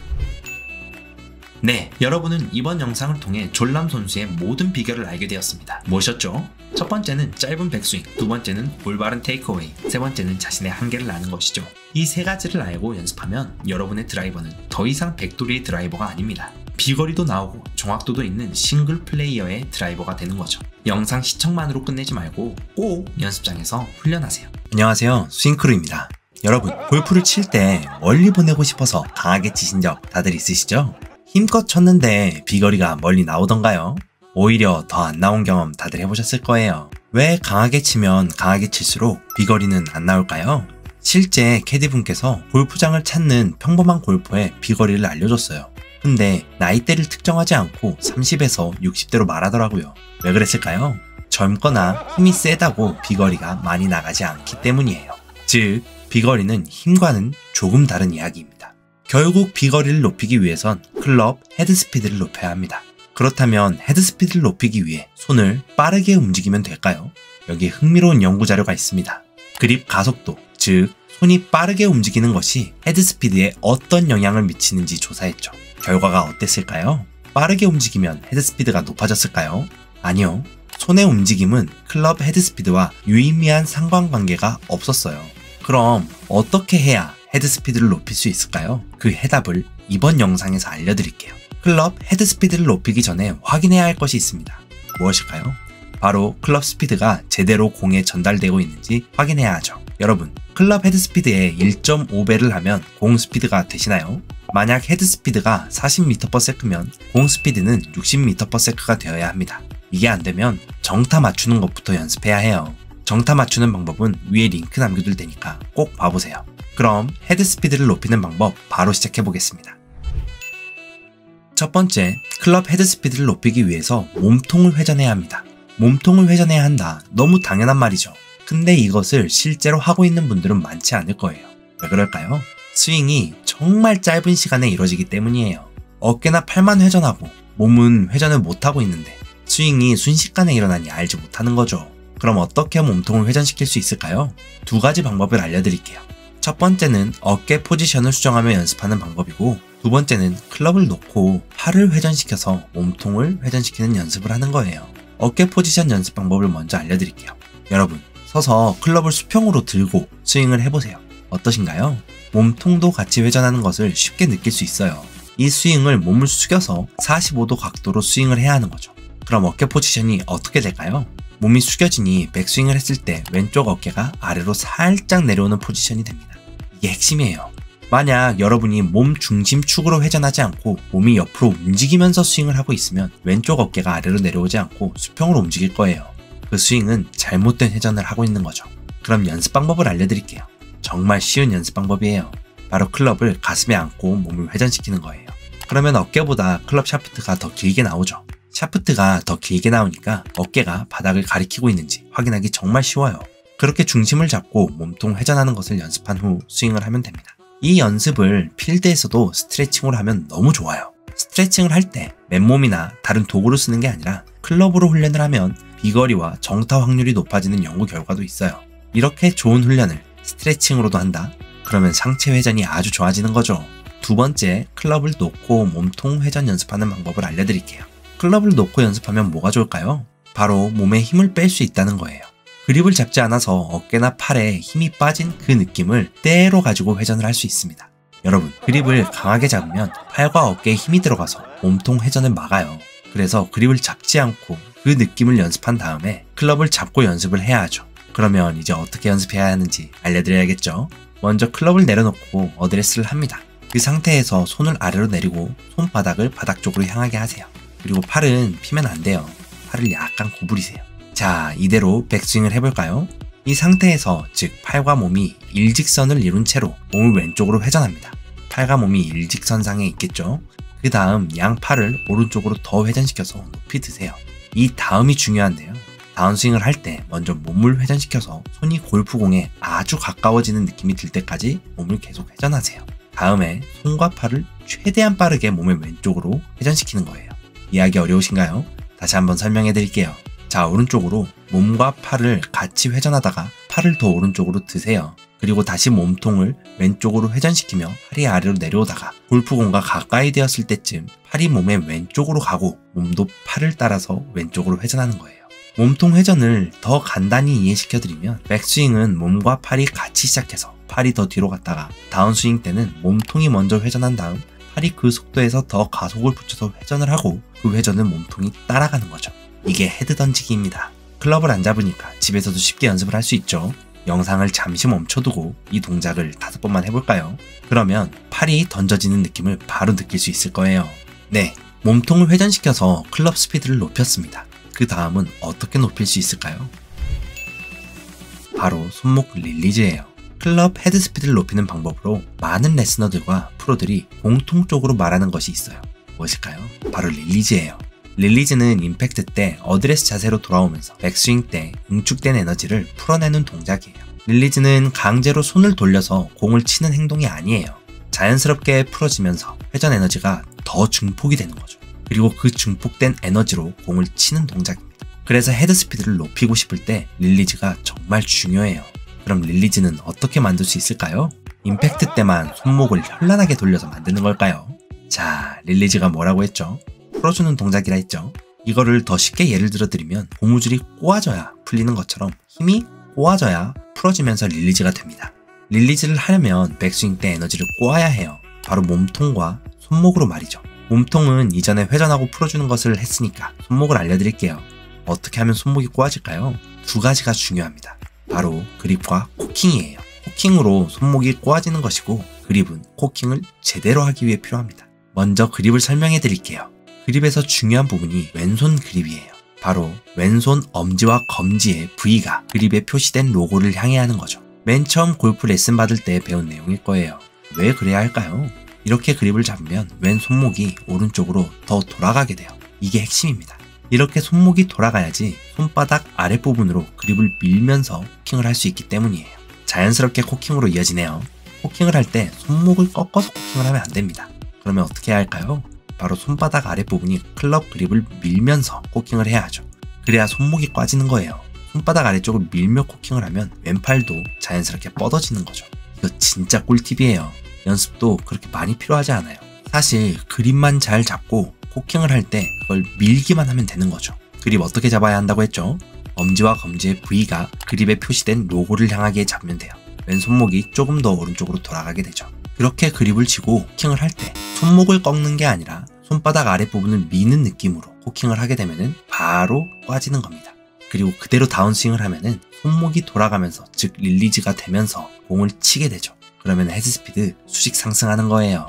네, 여러분은 이번 영상을 통해 졸람 선수의 모든 비결을 알게 되었습니다. 뭐셨죠? 첫 번째는 짧은 백스윙, 두 번째는 올바른 테이크어웨이, 세 번째는 자신의 한계를 아는 것이죠. 이 세 가지를 알고 연습하면 여러분의 드라이버는 더 이상 백돌이의 드라이버가 아닙니다. 비거리도 나오고 정확도도 있는 싱글 플레이어의 드라이버가 되는 거죠. 영상 시청만으로 끝내지 말고 꼭 연습장에서 훈련하세요. 안녕하세요, 스윙크루입니다. 여러분, 골프를 칠 때 멀리 보내고 싶어서 강하게 치신 적 다들 있으시죠? 힘껏 쳤는데 비거리가 멀리 나오던가요? 오히려 더 안 나온 경험 다들 해보셨을 거예요. 왜 강하게 치면 강하게 칠수록 비거리는 안 나올까요? 실제 캐디분께서 골프장을 찾는 평범한 골퍼의 비거리를 알려줬어요. 근데 나이대를 특정하지 않고 30에서 60대로 말하더라고요. 왜 그랬을까요? 젊거나 힘이 세다고 비거리가 많이 나가지 않기 때문이에요. 즉, 비거리는 힘과는 조금 다른 이야기입니다. 결국 비거리를 높이기 위해선 클럽 헤드스피드를 높여야 합니다. 그렇다면 헤드스피드를 높이기 위해 손을 빠르게 움직이면 될까요? 여기에 흥미로운 연구 자료가 있습니다. 그립 가속도, 즉 손이 빠르게 움직이는 것이 헤드스피드에 어떤 영향을 미치는지 조사했죠. 결과가 어땠을까요? 빠르게 움직이면 헤드스피드가 높아졌을까요? 아니요. 손의 움직임은 클럽 헤드스피드와 유의미한 상관관계가 없었어요. 그럼 어떻게 해야 헤드스피드를 높일 수 있을까요? 그 해답을 이번 영상에서 알려드릴게요. 클럽 헤드스피드를 높이기 전에 확인해야 할 것이 있습니다. 무엇일까요? 바로 클럽 스피드가 제대로 공에 전달되고 있는지 확인해야 하죠. 여러분, 클럽 헤드스피드에 1.5배를 하면 공 스피드가 되시나요? 만약 헤드스피드가 40m/s면 공 스피드는 60m/s가 되어야 합니다. 이게 안되면 정타 맞추는 것부터 연습해야 해요. 정타 맞추는 방법은 위에 링크 남겨둘 테니까 꼭 봐보세요. 그럼 헤드스피드를 높이는 방법 바로 시작해보겠습니다. 첫 번째, 클럽 헤드스피드를 높이기 위해서 몸통을 회전해야 합니다. 몸통을 회전해야 한다. 너무 당연한 말이죠. 근데 이것을 실제로 하고 있는 분들은 많지 않을 거예요. 왜 그럴까요? 스윙이 정말 짧은 시간에 이루어지기 때문이에요. 어깨나 팔만 회전하고 몸은 회전을 못하고 있는데 스윙이 순식간에 일어나니 알지 못하는 거죠. 그럼 어떻게 몸통을 회전시킬 수 있을까요? 두 가지 방법을 알려드릴게요. 첫 번째는 어깨 포지션을 수정하며 연습하는 방법이고, 두 번째는 클럽을 놓고 팔을 회전시켜서 몸통을 회전시키는 연습을 하는 거예요. 어깨 포지션 연습 방법을 먼저 알려드릴게요. 여러분, 서서 클럽을 수평으로 들고 스윙을 해보세요. 어떠신가요? 몸통도 같이 회전하는 것을 쉽게 느낄 수 있어요. 이 스윙을 몸을 숙여서 45도 각도로 스윙을 해야 하는 거죠. 그럼 어깨 포지션이 어떻게 될까요? 몸이 숙여지니 백스윙을 했을 때 왼쪽 어깨가 아래로 살짝 내려오는 포지션이 됩니다. 이게 핵심이에요. 만약 여러분이 몸 중심 축으로 회전하지 않고 몸이 옆으로 움직이면서 스윙을 하고 있으면 왼쪽 어깨가 아래로 내려오지 않고 수평으로 움직일 거예요. 그 스윙은 잘못된 회전을 하고 있는 거죠. 그럼 연습 방법을 알려드릴게요. 정말 쉬운 연습 방법이에요. 바로 클럽을 가슴에 안고 몸을 회전시키는 거예요. 그러면 어깨보다 클럽 샤프트가 더 길게 나오죠. 샤프트가 더 길게 나오니까 어깨가 바닥을 가리키고 있는지 확인하기 정말 쉬워요. 그렇게 중심을 잡고 몸통 회전하는 것을 연습한 후 스윙을 하면 됩니다. 이 연습을 필드에서도 스트레칭으로 하면 너무 좋아요. 스트레칭을 할 때 맨몸이나 다른 도구를 쓰는 게 아니라 클럽으로 훈련을 하면 비거리와 정타 확률이 높아지는 연구 결과도 있어요. 이렇게 좋은 훈련을 스트레칭으로도 한다? 그러면 상체 회전이 아주 좋아지는 거죠. 두 번째, 클럽을 놓고 몸통 회전 연습하는 방법을 알려드릴게요. 클럽을 놓고 연습하면 뭐가 좋을까요? 바로 몸에 힘을 뺄 수 있다는 거예요. 그립을 잡지 않아서 어깨나 팔에 힘이 빠진 그 느낌을 때로 가지고 회전을 할 수 있습니다. 여러분, 그립을 강하게 잡으면 팔과 어깨에 힘이 들어가서 몸통 회전을 막아요. 그래서 그립을 잡지 않고 그 느낌을 연습한 다음에 클럽을 잡고 연습을 해야 하죠. 그러면 이제 어떻게 연습해야 하는지 알려드려야겠죠? 먼저 클럽을 내려놓고 어드레스를 합니다. 그 상태에서 손을 아래로 내리고 손바닥을 바닥 쪽으로 향하게 하세요. 그리고 팔은 피면 안 돼요. 팔을 약간 구부리세요. 자, 이대로 백스윙을 해볼까요? 이 상태에서, 즉 팔과 몸이 일직선을 이룬 채로 몸을 왼쪽으로 회전합니다. 팔과 몸이 일직선상에 있겠죠? 그 다음 양 팔을 오른쪽으로 더 회전시켜서 높이 드세요. 이 다음이 중요한데요. 다운스윙을 할 때 먼저 몸을 회전시켜서 손이 골프공에 아주 가까워지는 느낌이 들 때까지 몸을 계속 회전하세요. 다음에 손과 팔을 최대한 빠르게 몸의 왼쪽으로 회전시키는 거예요. 이해하기 어려우신가요? 다시 한번 설명해 드릴게요. 자, 오른쪽으로 몸과 팔을 같이 회전하다가 팔을 더 오른쪽으로 드세요. 그리고 다시 몸통을 왼쪽으로 회전시키며 팔이 아래로 내려오다가 골프공과 가까이 되었을 때쯤 팔이 몸의 왼쪽으로 가고 몸도 팔을 따라서 왼쪽으로 회전하는 거예요. 몸통 회전을 더 간단히 이해시켜드리면, 백스윙은 몸과 팔이 같이 시작해서 팔이 더 뒤로 갔다가 다운스윙 때는 몸통이 먼저 회전한 다음 팔이 그 속도에서 더 가속을 붙여서 회전을 하고 그 회전을 몸통이 따라가는 거죠. 이게 헤드 던지기입니다. 클럽을 안 잡으니까 집에서도 쉽게 연습을 할 수 있죠. 영상을 잠시 멈춰두고 이 동작을 5번만 해볼까요? 그러면 팔이 던져지는 느낌을 바로 느낄 수 있을 거예요. 네, 몸통을 회전시켜서 클럽 스피드를 높였습니다. 그 다음은 어떻게 높일 수 있을까요? 바로 손목 릴리즈예요. 클럽 헤드 스피드를 높이는 방법으로 많은 레스너들과 프로들이 공통적으로 말하는 것이 있어요. 무엇일까요? 바로 릴리즈예요. 릴리즈는 임팩트 때 어드레스 자세로 돌아오면서 백스윙 때 응축된 에너지를 풀어내는 동작이에요. 릴리즈는 강제로 손을 돌려서 공을 치는 행동이 아니에요. 자연스럽게 풀어지면서 회전 에너지가 더 증폭이 되는 거죠. 그리고 그 증폭된 에너지로 공을 치는 동작입니다. 그래서 헤드 스피드를 높이고 싶을 때 릴리즈가 정말 중요해요. 그럼 릴리즈는 어떻게 만들 수 있을까요? 임팩트 때만 손목을 현란하게 돌려서 만드는 걸까요? 자, 릴리즈가 뭐라고 했죠? 풀어주는 동작이라 했죠. 이거를 더 쉽게 예를 들어 드리면 고무줄이 꼬아져야 풀리는 것처럼 힘이 꼬아져야 풀어지면서 릴리즈가 됩니다. 릴리즈를 하려면 백스윙 때 에너지를 꼬아야 해요. 바로 몸통과 손목으로 말이죠. 몸통은 이전에 회전하고 풀어주는 것을 했으니까 손목을 알려드릴게요. 어떻게 하면 손목이 꼬아질까요? 2가지가 중요합니다. 바로 그립과 코킹이에요. 코킹으로 손목이 꼬아지는 것이고 그립은 코킹을 제대로 하기 위해 필요합니다. 먼저 그립을 설명해 드릴게요. 그립에서 중요한 부분이 왼손 그립이에요. 바로 왼손 엄지와 검지의 V가 그립에 표시된 로고를 향해 하는 거죠. 맨 처음 골프 레슨 받을 때 배운 내용일 거예요. 왜 그래야 할까요? 이렇게 그립을 잡으면 왼 손목이 오른쪽으로 더 돌아가게 돼요. 이게 핵심입니다. 이렇게 손목이 돌아가야지 손바닥 아랫부분으로 그립을 밀면서 코킹을 할 수 있기 때문이에요. 자연스럽게 코킹으로 이어지네요. 코킹을 할 때 손목을 꺾어서 코킹을 하면 안 됩니다. 그러면 어떻게 해야 할까요? 바로 손바닥 아랫부분이 클럽 그립을 밀면서 코킹을 해야 하죠. 그래야 손목이 꽈지는 거예요. 손바닥 아래쪽을 밀며 코킹을 하면 왼팔도 자연스럽게 뻗어지는 거죠. 이거 진짜 꿀팁이에요. 연습도 그렇게 많이 필요하지 않아요. 사실 그립만 잘 잡고 코킹을 할 때 그걸 밀기만 하면 되는 거죠. 그립 어떻게 잡아야 한다고 했죠? 엄지와 검지의 V가 그립에 표시된 로고를 향하게 잡으면 돼요. 왼손목이 조금 더 오른쪽으로 돌아가게 되죠. 그렇게 그립을 쥐고 코킹을 할 때 손목을 꺾는 게 아니라 손바닥 아랫부분을 미는 느낌으로 코킹을 하게 되면 바로 꽈지는 겁니다. 그리고 그대로 다운스윙을 하면 손목이 돌아가면서 즉 릴리즈가 되면서 공을 치게 되죠. 그러면 헤드 스피드 수직 상승하는 거예요.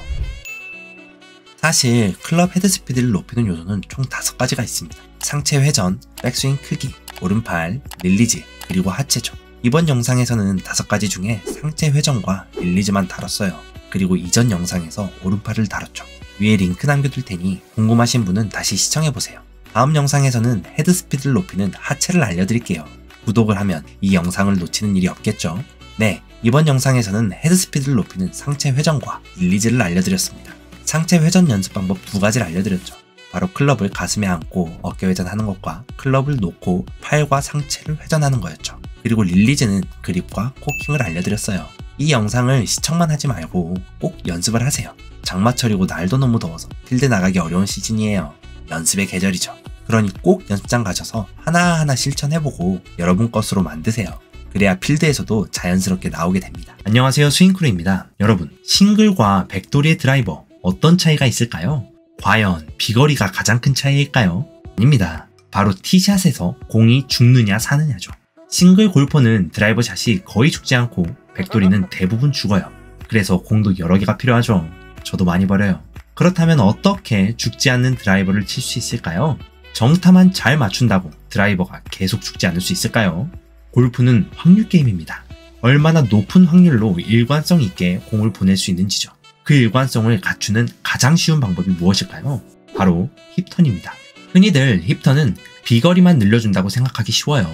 사실 클럽 헤드 스피드를 높이는 요소는 총 5가지가 있습니다. 상체 회전, 백스윙 크기, 오른팔, 릴리즈, 그리고 하체죠. 이번 영상에서는 5가지 중에 상체 회전과 릴리즈만 다뤘어요. 그리고 이전 영상에서 오른팔을 다뤘죠. 위에 링크 남겨둘 테니 궁금하신 분은 다시 시청해보세요. 다음 영상에서는 헤드 스피드를 높이는 하체를 알려드릴게요. 구독을 하면 이 영상을 놓치는 일이 없겠죠? 네, 이번 영상에서는 헤드 스피드를 높이는 상체 회전과 릴리즈를 알려드렸습니다. 상체 회전 연습 방법 2가지를 알려드렸죠. 바로 클럽을 가슴에 안고 어깨 회전하는 것과 클럽을 놓고 팔과 상체를 회전하는 거였죠. 그리고 릴리즈는 그립과 코킹을 알려드렸어요. 이 영상을 시청만 하지 말고 꼭 연습을 하세요. 장마철이고 날도 너무 더워서 필드 나가기 어려운 시즌이에요. 연습의 계절이죠. 그러니 꼭 연습장 가셔서 하나하나 실천해보고 여러분 것으로 만드세요. 그래야 필드에서도 자연스럽게 나오게 됩니다. 안녕하세요, 스윙크루입니다. 여러분, 싱글과 백돌이의 드라이버 어떤 차이가 있을까요? 과연 비거리가 가장 큰 차이일까요? 아닙니다. 바로 티샷에서 공이 죽느냐 사느냐죠. 싱글 골퍼는 드라이버 샷이 거의 죽지 않고 백돌이는 대부분 죽어요. 그래서 공도 여러 개가 필요하죠. 저도 많이 버려요. 그렇다면 어떻게 죽지 않는 드라이버를 칠 수 있을까요? 정타만 잘 맞춘다고 드라이버가 계속 죽지 않을 수 있을까요? 골프는 확률 게임입니다. 얼마나 높은 확률로 일관성 있게 공을 보낼 수 있는지죠. 그 일관성을 갖추는 가장 쉬운 방법이 무엇일까요? 바로 힙턴입니다. 흔히들 힙턴은 비거리만 늘려준다고 생각하기 쉬워요.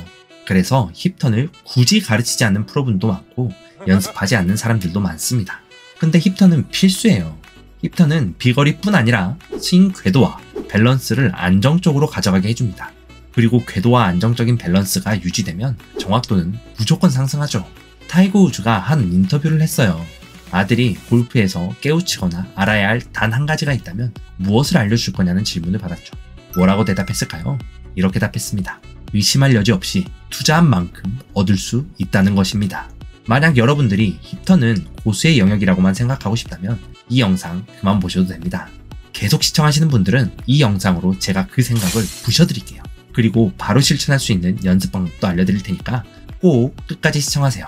그래서 힙턴을 굳이 가르치지 않는 프로분도 많고 연습하지 않는 사람들도 많습니다. 근데 힙턴은 필수예요. 힙턴은 비거리뿐 아니라 스윙 궤도와 밸런스를 안정적으로 가져가게 해줍니다. 그리고 궤도와 안정적인 밸런스가 유지되면 정확도는 무조건 상승하죠. 타이거 우즈가 한 인터뷰를 했어요. 아들이 골프에서 깨우치거나 알아야 할 단 한 가지가 있다면 무엇을 알려줄 거냐는 질문을 받았죠. 뭐라고 대답했을까요? 이렇게 답했습니다. 의심할 여지 없이 투자한 만큼 얻을 수 있다는 것입니다. 만약 여러분들이 힙턴은 고수의 영역이라고만 생각하고 싶다면 이 영상 그만 보셔도 됩니다. 계속 시청하시는 분들은 이 영상으로 제가 그 생각을 부셔드릴게요. 그리고 바로 실천할 수 있는 연습 방법도 알려드릴 테니까 꼭 끝까지 시청하세요.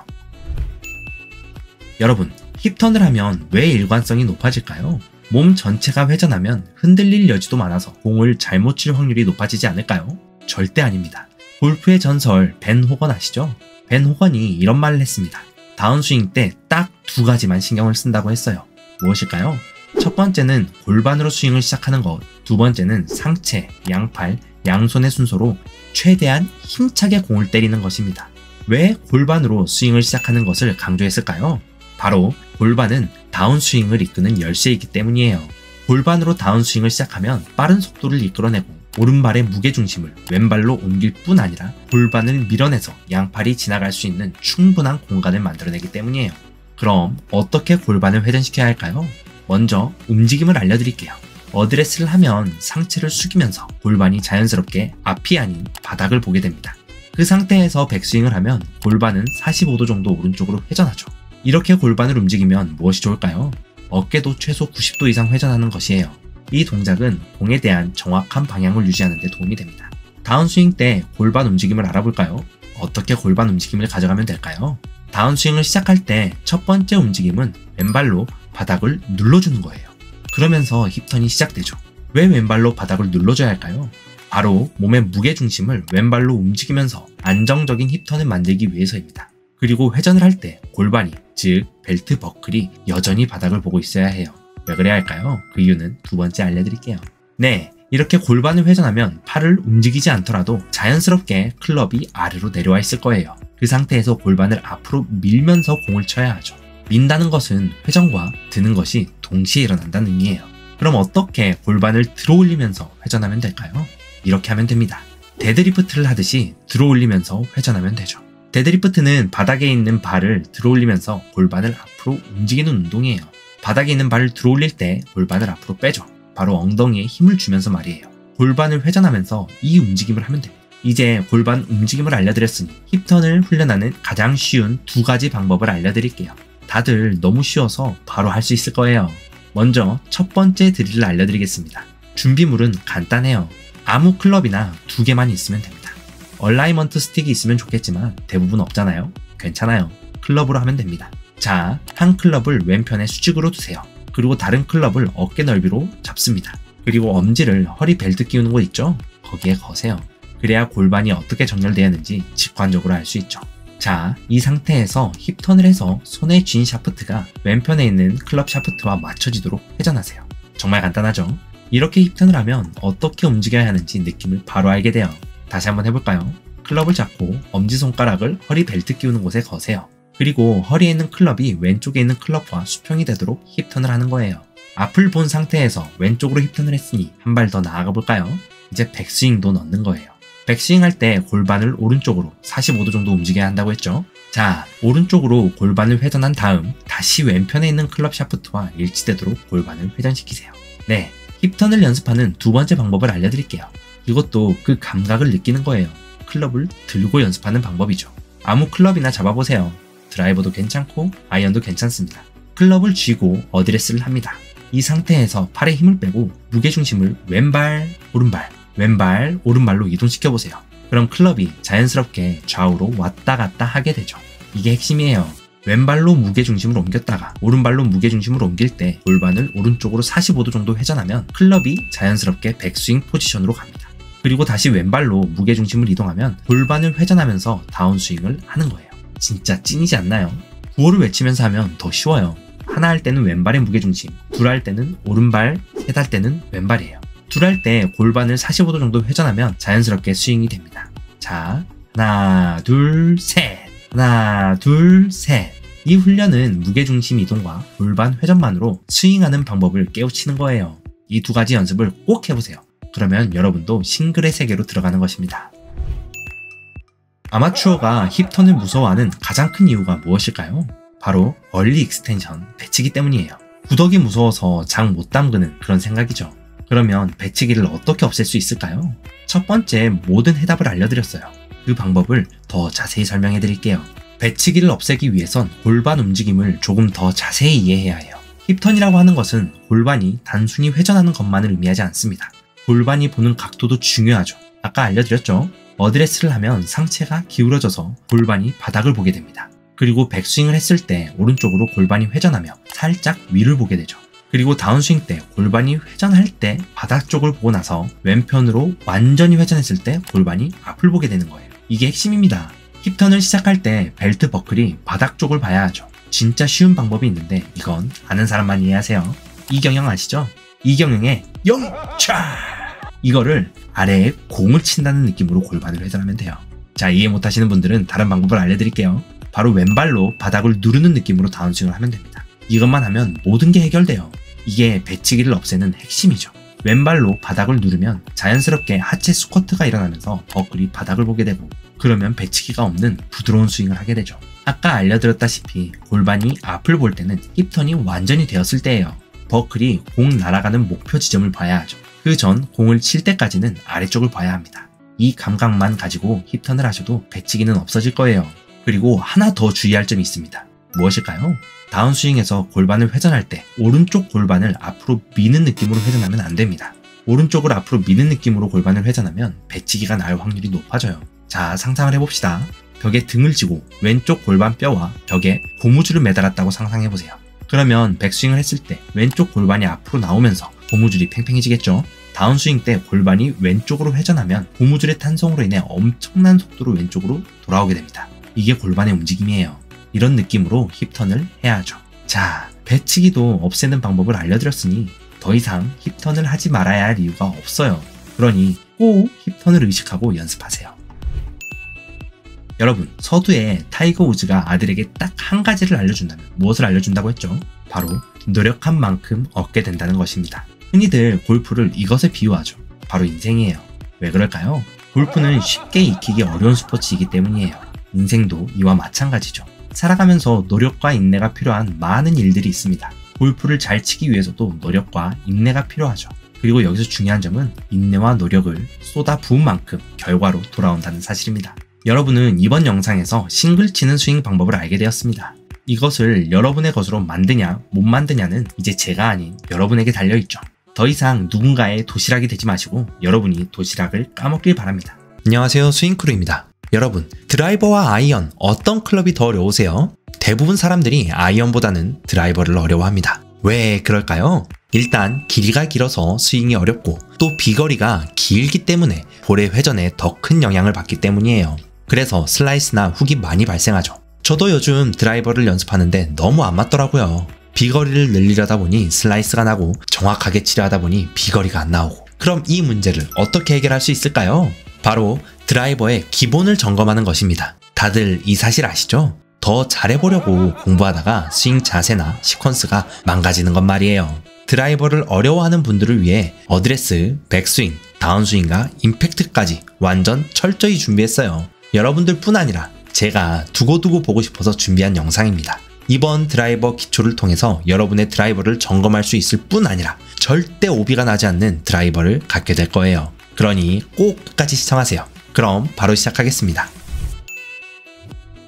여러분, 힙턴을 하면 왜 일관성이 높아질까요? 몸 전체가 회전하면 흔들릴 여지도 많아서 공을 잘못 칠 확률이 높아지지 않을까요? 절대 아닙니다. 골프의 전설 벤 호건 아시죠? 벤 호건이 이런 말을 했습니다. 다운스윙 때 딱 두 가지만 신경을 쓴다고 했어요. 무엇일까요? 첫 번째는 골반으로 스윙을 시작하는 것, 두 번째는 상체, 양팔, 양손의 순서로 최대한 힘차게 공을 때리는 것입니다. 왜 골반으로 스윙을 시작하는 것을 강조했을까요? 바로 골반은 다운스윙을 이끄는 열쇠이기 때문이에요. 골반으로 다운스윙을 시작하면 빠른 속도를 이끌어내고 오른발의 무게중심을 왼발로 옮길 뿐 아니라 골반을 밀어내서 양팔이 지나갈 수 있는 충분한 공간을 만들어내기 때문이에요. 그럼 어떻게 골반을 회전시켜야 할까요? 먼저 움직임을 알려드릴게요. 어드레스를 하면 상체를 숙이면서 골반이 자연스럽게 앞이 아닌 바닥을 보게 됩니다. 그 상태에서 백스윙을 하면 골반은 45도 정도 오른쪽으로 회전하죠. 이렇게 골반을 움직이면 무엇이 좋을까요? 어깨도 최소 90도 이상 회전하는 것이에요. 이 동작은 공에 대한 정확한 방향을 유지하는 데 도움이 됩니다. 다운스윙 때 골반 움직임을 알아볼까요? 어떻게 골반 움직임을 가져가면 될까요? 다운스윙을 시작할 때 첫 번째 움직임은 왼발로 바닥을 눌러주는 거예요. 그러면서 힙턴이 시작되죠. 왜 왼발로 바닥을 눌러줘야 할까요? 바로 몸의 무게중심을 왼발로 움직이면서 안정적인 힙턴을 만들기 위해서입니다. 그리고 회전을 할 때 골반이, 즉 벨트 버클이 여전히 바닥을 보고 있어야 해요. 왜 그래야 할까요? 그 이유는 두 번째 알려드릴게요. 네, 이렇게 골반을 회전하면 팔을 움직이지 않더라도 자연스럽게 클럽이 아래로 내려와 있을 거예요. 그 상태에서 골반을 앞으로 밀면서 공을 쳐야 하죠. 민다는 것은 회전과 드는 것이 동시에 일어난다는 의미예요. 그럼 어떻게 골반을 들어올리면서 회전하면 될까요? 이렇게 하면 됩니다. 데드리프트를 하듯이 들어올리면서 회전하면 되죠. 데드리프트는 바닥에 있는 발을 들어올리면서 골반을 앞으로 움직이는 운동이에요. 바닥에 있는 발을 들어올릴 때 골반을 앞으로 빼죠. 바로 엉덩이에 힘을 주면서 말이에요. 골반을 회전하면서 이 움직임을 하면 됩니다. 이제 골반 움직임을 알려드렸으니 힙턴을 훈련하는 가장 쉬운 두 가지 방법을 알려드릴게요. 다들 너무 쉬워서 바로 할 수 있을 거예요. 먼저 첫 번째 드릴을 알려드리겠습니다. 준비물은 간단해요. 아무 클럽이나 두 개만 있으면 됩니다. 얼라이먼트 스틱이 있으면 좋겠지만 대부분 없잖아요. 괜찮아요. 클럽으로 하면 됩니다. 자, 한 클럽을 왼편에 수직으로 두세요. 그리고 다른 클럽을 어깨 넓이로 잡습니다. 그리고 엄지를 허리 벨트 끼우는 곳 있죠? 거기에 거세요. 그래야 골반이 어떻게 정렬되었는지 직관적으로 알 수 있죠. 자, 이 상태에서 힙턴을 해서 손에 쥔 샤프트가 왼편에 있는 클럽 샤프트와 맞춰지도록 회전하세요. 정말 간단하죠? 이렇게 힙턴을 하면 어떻게 움직여야 하는지 느낌을 바로 알게 돼요. 다시 한번 해볼까요? 클럽을 잡고 엄지손가락을 허리 벨트 끼우는 곳에 거세요. 그리고 허리에 있는 클럽이 왼쪽에 있는 클럽과 수평이 되도록 힙턴을 하는 거예요. 앞을 본 상태에서 왼쪽으로 힙턴을 했으니 한 발 더 나아가 볼까요? 이제 백스윙도 넣는 거예요. 백스윙 할 때 골반을 오른쪽으로 45도 정도 움직여야 한다고 했죠? 자, 오른쪽으로 골반을 회전한 다음 다시 왼편에 있는 클럽 샤프트와 일치되도록 골반을 회전시키세요. 네, 힙턴을 연습하는 두 번째 방법을 알려드릴게요. 이것도 그 감각을 느끼는 거예요. 클럽을 들고 연습하는 방법이죠. 아무 클럽이나 잡아보세요. 드라이버도 괜찮고 아이언도 괜찮습니다. 클럽을 쥐고 어드레스를 합니다. 이 상태에서 팔에 힘을 빼고 무게중심을 왼발, 오른발, 왼발, 오른발로 이동시켜보세요. 그럼 클럽이 자연스럽게 좌우로 왔다 갔다 하게 되죠. 이게 핵심이에요. 왼발로 무게중심을 옮겼다가 오른발로 무게중심을 옮길 때 골반을 오른쪽으로 45도 정도 회전하면 클럽이 자연스럽게 백스윙 포지션으로 갑니다. 그리고 다시 왼발로 무게중심을 이동하면 골반을 회전하면서 다운스윙을 하는 거예요. 진짜 찐이지 않나요? 구호를 외치면서 하면 더 쉬워요. 하나 할 때는 왼발의 무게중심, 둘 할 때는 오른발, 셋 할 때는 왼발이에요. 둘 할 때 골반을 45도 정도 회전하면 자연스럽게 스윙이 됩니다. 자, 하나, 둘, 셋. 하나, 둘, 셋. 이 훈련은 무게중심 이동과 골반 회전만으로 스윙하는 방법을 깨우치는 거예요. 이 두 가지 연습을 꼭 해보세요. 그러면 여러분도 싱글의 세계로 들어가는 것입니다. 아마추어가 힙턴을 무서워하는 가장 큰 이유가 무엇일까요? 바로 얼리 익스텐션, 배치기 때문이에요. 구덕이 무서워서 장 못 담그는 그런 생각이죠. 그러면 배치기를 어떻게 없앨 수 있을까요? 첫 번째 모든 해답을 알려드렸어요. 그 방법을 더 자세히 설명해 드릴게요. 배치기를 없애기 위해선 골반 움직임을 조금 더 자세히 이해해야 해요. 힙턴이라고 하는 것은 골반이 단순히 회전하는 것만을 의미하지 않습니다. 골반이 보는 각도도 중요하죠. 아까 알려드렸죠? 어드레스를 하면 상체가 기울어져서 골반이 바닥을 보게 됩니다. 그리고 백스윙을 했을 때 오른쪽으로 골반이 회전하며 살짝 위를 보게 되죠. 그리고 다운스윙 때 골반이 회전할 때 바닥 쪽을 보고 나서 왼편으로 완전히 회전했을 때 골반이 앞을 보게 되는 거예요. 이게 핵심입니다. 힙턴을 시작할 때 벨트 버클이 바닥 쪽을 봐야 하죠. 진짜 쉬운 방법이 있는데 이건 아는 사람만 이해하세요. 이 경영 아시죠? 이 경영에 영차! 이거를 아래에 공을 친다는 느낌으로 골반을 회전하면 돼요. 자, 이해 못하시는 분들은 다른 방법을 알려드릴게요. 바로 왼발로 바닥을 누르는 느낌으로 다운스윙을 하면 됩니다. 이것만 하면 모든 게 해결돼요. 이게 배치기를 없애는 핵심이죠. 왼발로 바닥을 누르면 자연스럽게 하체 스쿼트가 일어나면서 버클이 바닥을 보게 되고 그러면 배치기가 없는 부드러운 스윙을 하게 되죠. 아까 알려드렸다시피 골반이 앞을 볼 때는 힙턴이 완전히 되었을 때예요. 버클이 공 날아가는 목표 지점을 봐야 하죠. 그 전 공을 칠 때까지는 아래쪽을 봐야 합니다. 이 감각만 가지고 힙턴을 하셔도 배치기는 없어질 거예요. 그리고 하나 더 주의할 점이 있습니다. 무엇일까요? 다운스윙에서 골반을 회전할 때 오른쪽 골반을 앞으로 미는 느낌으로 회전하면 안 됩니다. 오른쪽을 앞으로 미는 느낌으로 골반을 회전하면 배치기가 날 확률이 높아져요. 자, 상상을 해봅시다. 벽에 등을 쥐고 왼쪽 골반 뼈와 벽에 고무줄을 매달았다고 상상해보세요. 그러면 백스윙을 했을 때 왼쪽 골반이 앞으로 나오면서 고무줄이 팽팽해지겠죠? 다운스윙 때 골반이 왼쪽으로 회전하면 고무줄의 탄성으로 인해 엄청난 속도로 왼쪽으로 돌아오게 됩니다. 이게 골반의 움직임이에요. 이런 느낌으로 힙턴을 해야 하죠. 자, 배치기도 없애는 방법을 알려드렸으니 더 이상 힙턴을 하지 말아야 할 이유가 없어요. 그러니 꼭 힙턴을 의식하고 연습하세요. 여러분, 서두에 타이거 우즈가 아들에게 딱 한 가지를 알려준다면 무엇을 알려준다고 했죠? 바로 노력한 만큼 얻게 된다는 것입니다. 흔히들 골프를 이것에 비유하죠. 바로 인생이에요. 왜 그럴까요? 골프는 쉽게 익히기 어려운 스포츠이기 때문이에요. 인생도 이와 마찬가지죠. 살아가면서 노력과 인내가 필요한 많은 일들이 있습니다. 골프를 잘 치기 위해서도 노력과 인내가 필요하죠. 그리고 여기서 중요한 점은 인내와 노력을 쏟아 부은 만큼 결과로 돌아온다는 사실입니다. 여러분은 이번 영상에서 싱글 치는 스윙 방법을 알게 되었습니다. 이것을 여러분의 것으로 만드냐 못 만드냐는 이제 제가 아닌 여러분에게 달려있죠. 더 이상 누군가의 도시락이 되지 마시고 여러분이 도시락을 까먹길 바랍니다. 안녕하세요, 스윙크루입니다. 여러분, 드라이버와 아이언 어떤 클럽이 더 어려우세요? 대부분 사람들이 아이언보다는 드라이버를 어려워합니다. 왜 그럴까요? 일단 길이가 길어서 스윙이 어렵고 또 비거리가 길기 때문에 볼의 회전에 더 큰 영향을 받기 때문이에요. 그래서 슬라이스나 훅이 많이 발생하죠. 저도 요즘 드라이버를 연습하는데 너무 안 맞더라고요. 비거리를 늘리려다 보니 슬라이스가 나고 정확하게 치려 하다 보니 비거리가 안 나오고. 그럼 이 문제를 어떻게 해결할 수 있을까요? 바로 드라이버의 기본을 점검하는 것입니다. 다들 이 사실 아시죠? 더 잘해보려고 공부하다가 스윙 자세나 시퀀스가 망가지는 것 말이에요. 드라이버를 어려워하는 분들을 위해 어드레스, 백스윙, 다운스윙과 임팩트까지 완전 철저히 준비했어요. 여러분들 뿐 아니라 제가 두고두고 보고 싶어서 준비한 영상입니다. 이번 드라이버 기초를 통해서 여러분의 드라이버를 점검할 수 있을 뿐 아니라 절대 오비가 나지 않는 드라이버를 갖게 될 거예요. 그러니 꼭 끝까지 시청하세요. 그럼 바로 시작하겠습니다.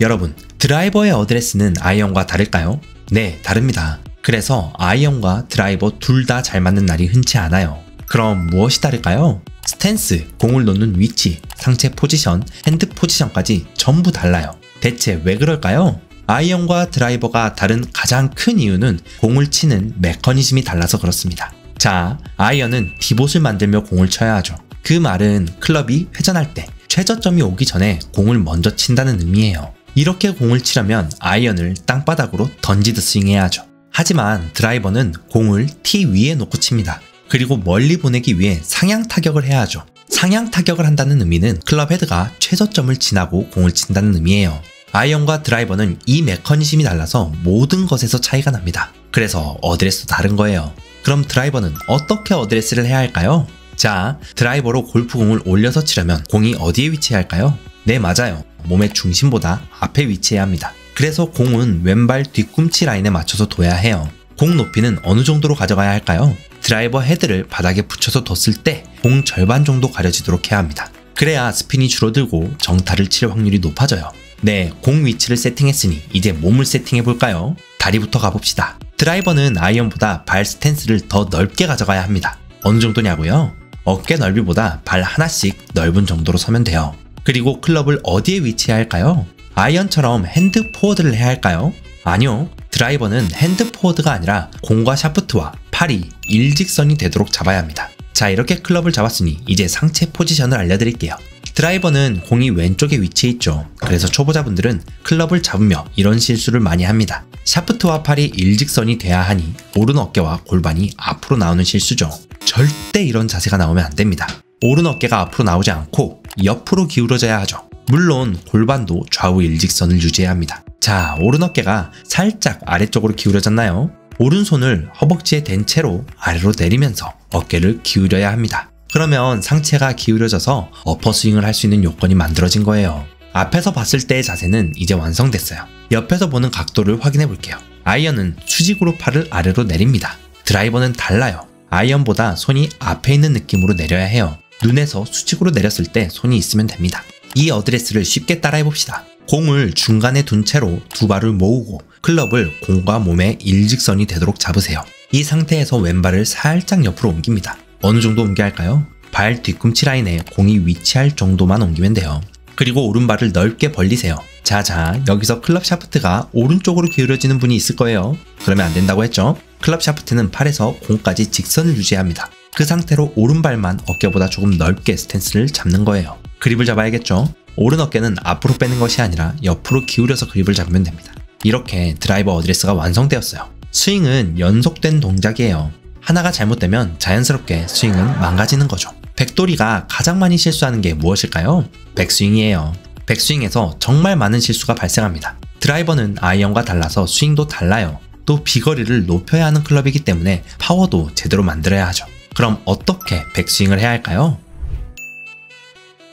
여러분, 드라이버의 어드레스는 아이언과 다를까요? 네, 다릅니다. 그래서 아이언과 드라이버 둘 다 잘 맞는 날이 흔치 않아요. 그럼 무엇이 다를까요? 스탠스, 공을 놓는 위치, 상체 포지션, 핸드 포지션까지 전부 달라요. 대체 왜 그럴까요? 아이언과 드라이버가 다른 가장 큰 이유는 공을 치는 메커니즘이 달라서 그렇습니다. 자, 아이언은 디봇을 만들며 공을 쳐야 하죠. 그 말은 클럽이 회전할 때 최저점이 오기 전에 공을 먼저 친다는 의미예요. 이렇게 공을 치려면 아이언을 땅바닥으로 던지듯 스윙해야 하죠. 하지만 드라이버는 공을 티 위에 놓고 칩니다. 그리고 멀리 보내기 위해 상향 타격을 해야 하죠. 상향 타격을 한다는 의미는 클럽 헤드가 최저점을 지나고 공을 친다는 의미예요. 아이언과 드라이버는 이 메커니즘이 달라서 모든 것에서 차이가 납니다. 그래서 어드레스도 다른 거예요. 그럼 드라이버는 어떻게 어드레스를 해야 할까요? 자, 드라이버로 골프공을 올려서 치려면 공이 어디에 위치해야 할까요? 네, 맞아요. 몸의 중심보다 앞에 위치해야 합니다. 그래서 공은 왼발 뒤꿈치 라인에 맞춰서 둬야 해요. 공 높이는 어느 정도로 가져가야 할까요? 드라이버 헤드를 바닥에 붙여서 뒀을 때 공 절반 정도 가려지도록 해야 합니다. 그래야 스핀이 줄어들고 정타를 칠 확률이 높아져요. 네, 공 위치를 세팅했으니 이제 몸을 세팅해 볼까요? 다리부터 가봅시다. 드라이버는 아이언보다 발 스탠스를 더 넓게 가져가야 합니다. 어느 정도냐고요? 어깨 넓이보다 발 하나씩 넓은 정도로 서면 돼요. 그리고 클럽을 어디에 위치해야 할까요? 아이언처럼 핸드 포워드를 해야 할까요? 아니요. 드라이버는 핸드 포워드가 아니라 공과 샤프트와 팔이 일직선이 되도록 잡아야 합니다. 자, 이렇게 클럽을 잡았으니 이제 상체 포지션을 알려드릴게요. 드라이버는 공이 왼쪽에 위치해 있죠. 그래서 초보자분들은 클럽을 잡으며 이런 실수를 많이 합니다. 샤프트와 팔이 일직선이 돼야 하니 오른 어깨와 골반이 앞으로 나오는 실수죠. 절대 이런 자세가 나오면 안 됩니다. 오른 어깨가 앞으로 나오지 않고 옆으로 기울어져야 하죠. 물론 골반도 좌우 일직선을 유지해야 합니다. 자, 오른 어깨가 살짝 아래쪽으로 기울어졌나요? 오른손을 허벅지에 댄 채로 아래로 내리면서 어깨를 기울여야 합니다. 그러면 상체가 기울여져서 어퍼 스윙을 할 수 있는 요건이 만들어진 거예요. 앞에서 봤을 때의 자세는 이제 완성됐어요. 옆에서 보는 각도를 확인해 볼게요. 아이언은 수직으로 팔을 아래로 내립니다. 드라이버는 달라요. 아이언보다 손이 앞에 있는 느낌으로 내려야 해요. 눈에서 수직으로 내렸을 때 손이 있으면 됩니다. 이 어드레스를 쉽게 따라해 봅시다. 공을 중간에 둔 채로 두 발을 모으고 클럽을 공과 몸의 일직선이 되도록 잡으세요. 이 상태에서 왼발을 살짝 옆으로 옮깁니다. 어느 정도 옮겨야 할까요? 발 뒤꿈치 라인에 공이 위치할 정도만 옮기면 돼요. 그리고 오른발을 넓게 벌리세요. 자자, 여기서 클럽 샤프트가 오른쪽으로 기울어지는 분이 있을 거예요. 그러면 안 된다고 했죠? 클럽 샤프트는 팔에서 공까지 직선을 유지해야 합니다. 그 상태로 오른발만 어깨보다 조금 넓게 스탠스를 잡는 거예요. 그립을 잡아야겠죠? 오른 어깨는 앞으로 빼는 것이 아니라 옆으로 기울여서 그립을 잡으면 됩니다. 이렇게 드라이버 어드레스가 완성되었어요. 스윙은 연속된 동작이에요. 하나가 잘못되면 자연스럽게 스윙은 망가지는 거죠. 백돌이가 가장 많이 실수하는 게 무엇일까요? 백스윙이에요. 백스윙에서 정말 많은 실수가 발생합니다. 드라이버는 아이언과 달라서 스윙도 달라요. 또 비거리를 높여야 하는 클럽이기 때문에 파워도 제대로 만들어야 하죠. 그럼 어떻게 백스윙을 해야 할까요?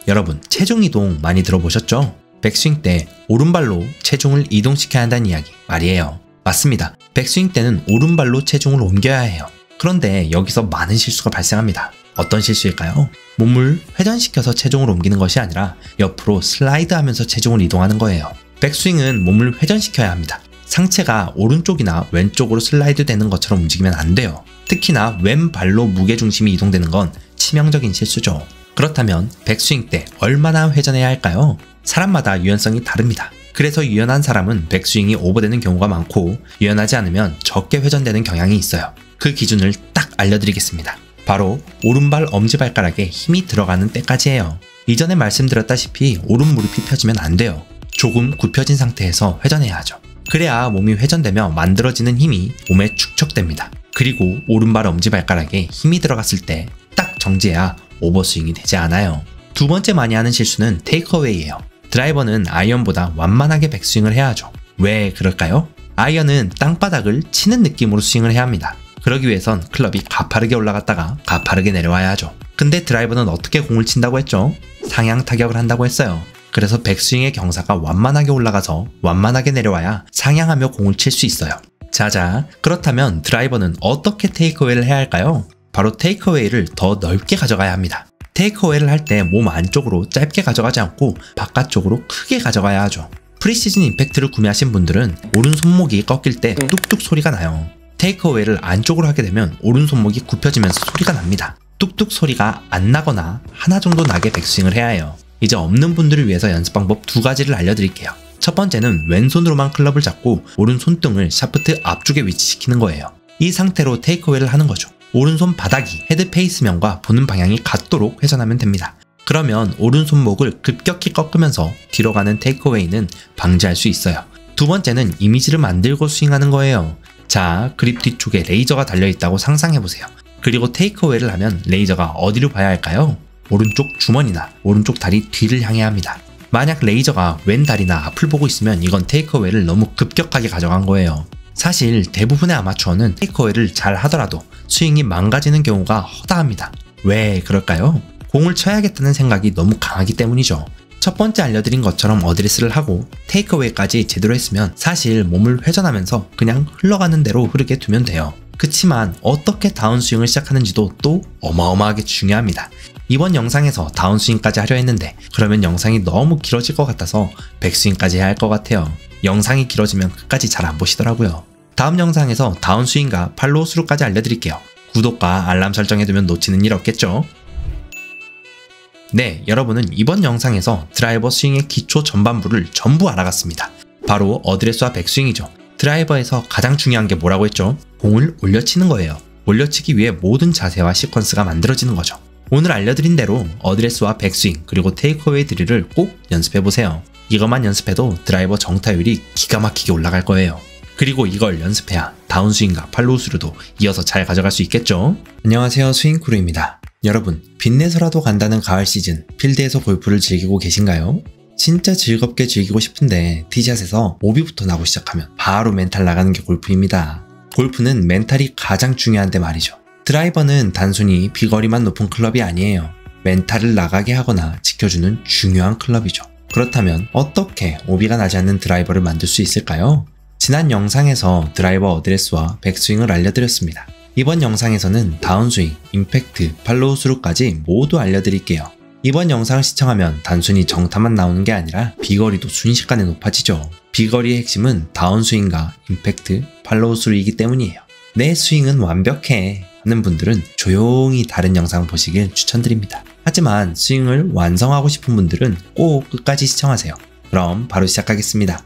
여러분, 체중 이동 많이 들어보셨죠? 백스윙 때 오른발로 체중을 이동시켜야 한다는 이야기 말이에요. 맞습니다. 백스윙 때는 오른발로 체중을 옮겨야 해요. 그런데 여기서 많은 실수가 발생합니다. 어떤 실수일까요? 몸을 회전시켜서 체중을 옮기는 것이 아니라 옆으로 슬라이드하면서 체중을 이동하는 거예요. 백스윙은 몸을 회전시켜야 합니다. 상체가 오른쪽이나 왼쪽으로 슬라이드 되는 것처럼 움직이면 안 돼요. 특히나 왼발로 무게중심이 이동되는 건 치명적인 실수죠. 그렇다면 백스윙 때 얼마나 회전해야 할까요? 사람마다 유연성이 다릅니다. 그래서 유연한 사람은 백스윙이 오버되는 경우가 많고 유연하지 않으면 적게 회전되는 경향이 있어요. 그 기준을 딱 알려드리겠습니다. 바로 오른발 엄지발가락에 힘이 들어가는 때까지예요. 이전에 말씀드렸다시피 오른 무릎이 펴지면 안 돼요. 조금 굽혀진 상태에서 회전해야 하죠. 그래야 몸이 회전되며 만들어지는 힘이 몸에 축적됩니다. 그리고 오른발 엄지발가락에 힘이 들어갔을 때 딱 정지해야 오버스윙이 되지 않아요. 두 번째 많이 하는 실수는 테이크어웨이예요. 드라이버는 아이언보다 완만하게 백스윙을 해야 하죠. 왜 그럴까요? 아이언은 땅바닥을 치는 느낌으로 스윙을 해야 합니다. 그러기 위해선 클럽이 가파르게 올라갔다가 가파르게 내려와야 하죠. 근데 드라이버는 어떻게 공을 친다고 했죠? 상향 타격을 한다고 했어요. 그래서 백스윙의 경사가 완만하게 올라가서 완만하게 내려와야 상향하며 공을 칠 수 있어요. 자자, 그렇다면 드라이버는 어떻게 테이크어웨이를 해야 할까요? 바로 테이크어웨이를 더 넓게 가져가야 합니다. 테이크어웨이를 할 때 몸 안쪽으로 짧게 가져가지 않고 바깥쪽으로 크게 가져가야 하죠. 프리시즌 임팩트를 구매하신 분들은 오른 손목이 꺾일 때 뚝뚝 소리가 나요. 테이크어웨이를 안쪽으로 하게 되면 오른 손목이 굽혀지면서 소리가 납니다. 뚝뚝 소리가 안 나거나 하나 정도 나게 백스윙을 해야 해요. 이제 없는 분들을 위해서 연습 방법 두 가지를 알려드릴게요. 첫 번째는 왼손으로만 클럽을 잡고 오른 손등을 샤프트 앞쪽에 위치시키는 거예요. 이 상태로 테이크어웨이를 하는 거죠. 오른손 바닥이 헤드 페이스면과 보는 방향이 같도록 회전하면 됩니다. 그러면 오른 손목을 급격히 꺾으면서 뒤로 가는 테이크어웨이는 방지할 수 있어요. 두 번째는 이미지를 만들고 스윙하는 거예요. 자, 그립 뒤쪽에 레이저가 달려있다고 상상해보세요. 그리고 테이크어웨이를 하면 레이저가 어디로 봐야 할까요? 오른쪽 주머니나 오른쪽 다리 뒤를 향해야 합니다. 만약 레이저가 왼 다리나 앞을 보고 있으면 이건 테이크어웨이를 너무 급격하게 가져간 거예요. 사실 대부분의 아마추어는 테이크어웨이를 잘 하더라도 스윙이 망가지는 경우가 허다합니다. 왜 그럴까요? 공을 쳐야겠다는 생각이 너무 강하기 때문이죠. 첫 번째 알려드린 것처럼 어드레스를 하고 테이크어웨이까지 제대로 했으면 사실 몸을 회전하면서 그냥 흘러가는 대로 흐르게 두면 돼요. 그치만 어떻게 다운스윙을 시작하는지도 또 어마어마하게 중요합니다. 이번 영상에서 다운스윙까지 하려 했는데 그러면 영상이 너무 길어질 것 같아서 백스윙까지 해야 할 것 같아요. 영상이 길어지면 끝까지 잘 안 보시더라고요. 다음 영상에서 다운스윙과 팔로우 스루까지 알려드릴게요. 구독과 알람 설정해두면 놓치는 일 없겠죠? 네, 여러분은 이번 영상에서 드라이버 스윙의 기초 전반부를 전부 알아갔습니다. 바로 어드레스와 백스윙이죠. 드라이버에서 가장 중요한 게 뭐라고 했죠? 공을 올려치는 거예요. 올려치기 위해 모든 자세와 시퀀스가 만들어지는 거죠. 오늘 알려드린 대로 어드레스와 백스윙 그리고 테이크어웨이 드릴을 꼭 연습해보세요. 이것만 연습해도 드라이버 정타율이 기가 막히게 올라갈 거예요. 그리고 이걸 연습해야 다운스윙과 팔로우 스루도 이어서 잘 가져갈 수 있겠죠? 안녕하세요, 스윙크루입니다. 여러분, 빚내서라도 간다는 가을 시즌 필드에서 골프를 즐기고 계신가요? 진짜 즐겁게 즐기고 싶은데 티샷에서 오비부터 나고 시작하면 바로 멘탈 나가는 게 골프입니다. 골프는 멘탈이 가장 중요한데 말이죠. 드라이버는 단순히 비거리만 높은 클럽이 아니에요. 멘탈을 나가게 하거나 지켜주는 중요한 클럽이죠. 그렇다면 어떻게 오비가 나지 않는 드라이버를 만들 수 있을까요? 지난 영상에서 드라이버 어드레스와 백스윙을 알려드렸습니다. 이번 영상에서는 다운스윙, 임팩트, 팔로우 스루까지 모두 알려드릴게요. 이번 영상을 시청하면 단순히 정타만 나오는 게 아니라 비거리도 순식간에 높아지죠. 비거리의 핵심은 다운스윙과 임팩트, 팔로우 스루이기 때문이에요. 내 스윙은 완벽해 하는 분들은 조용히 다른 영상을 보시길 추천드립니다. 하지만 스윙을 완성하고 싶은 분들은 꼭 끝까지 시청하세요. 그럼 바로 시작하겠습니다.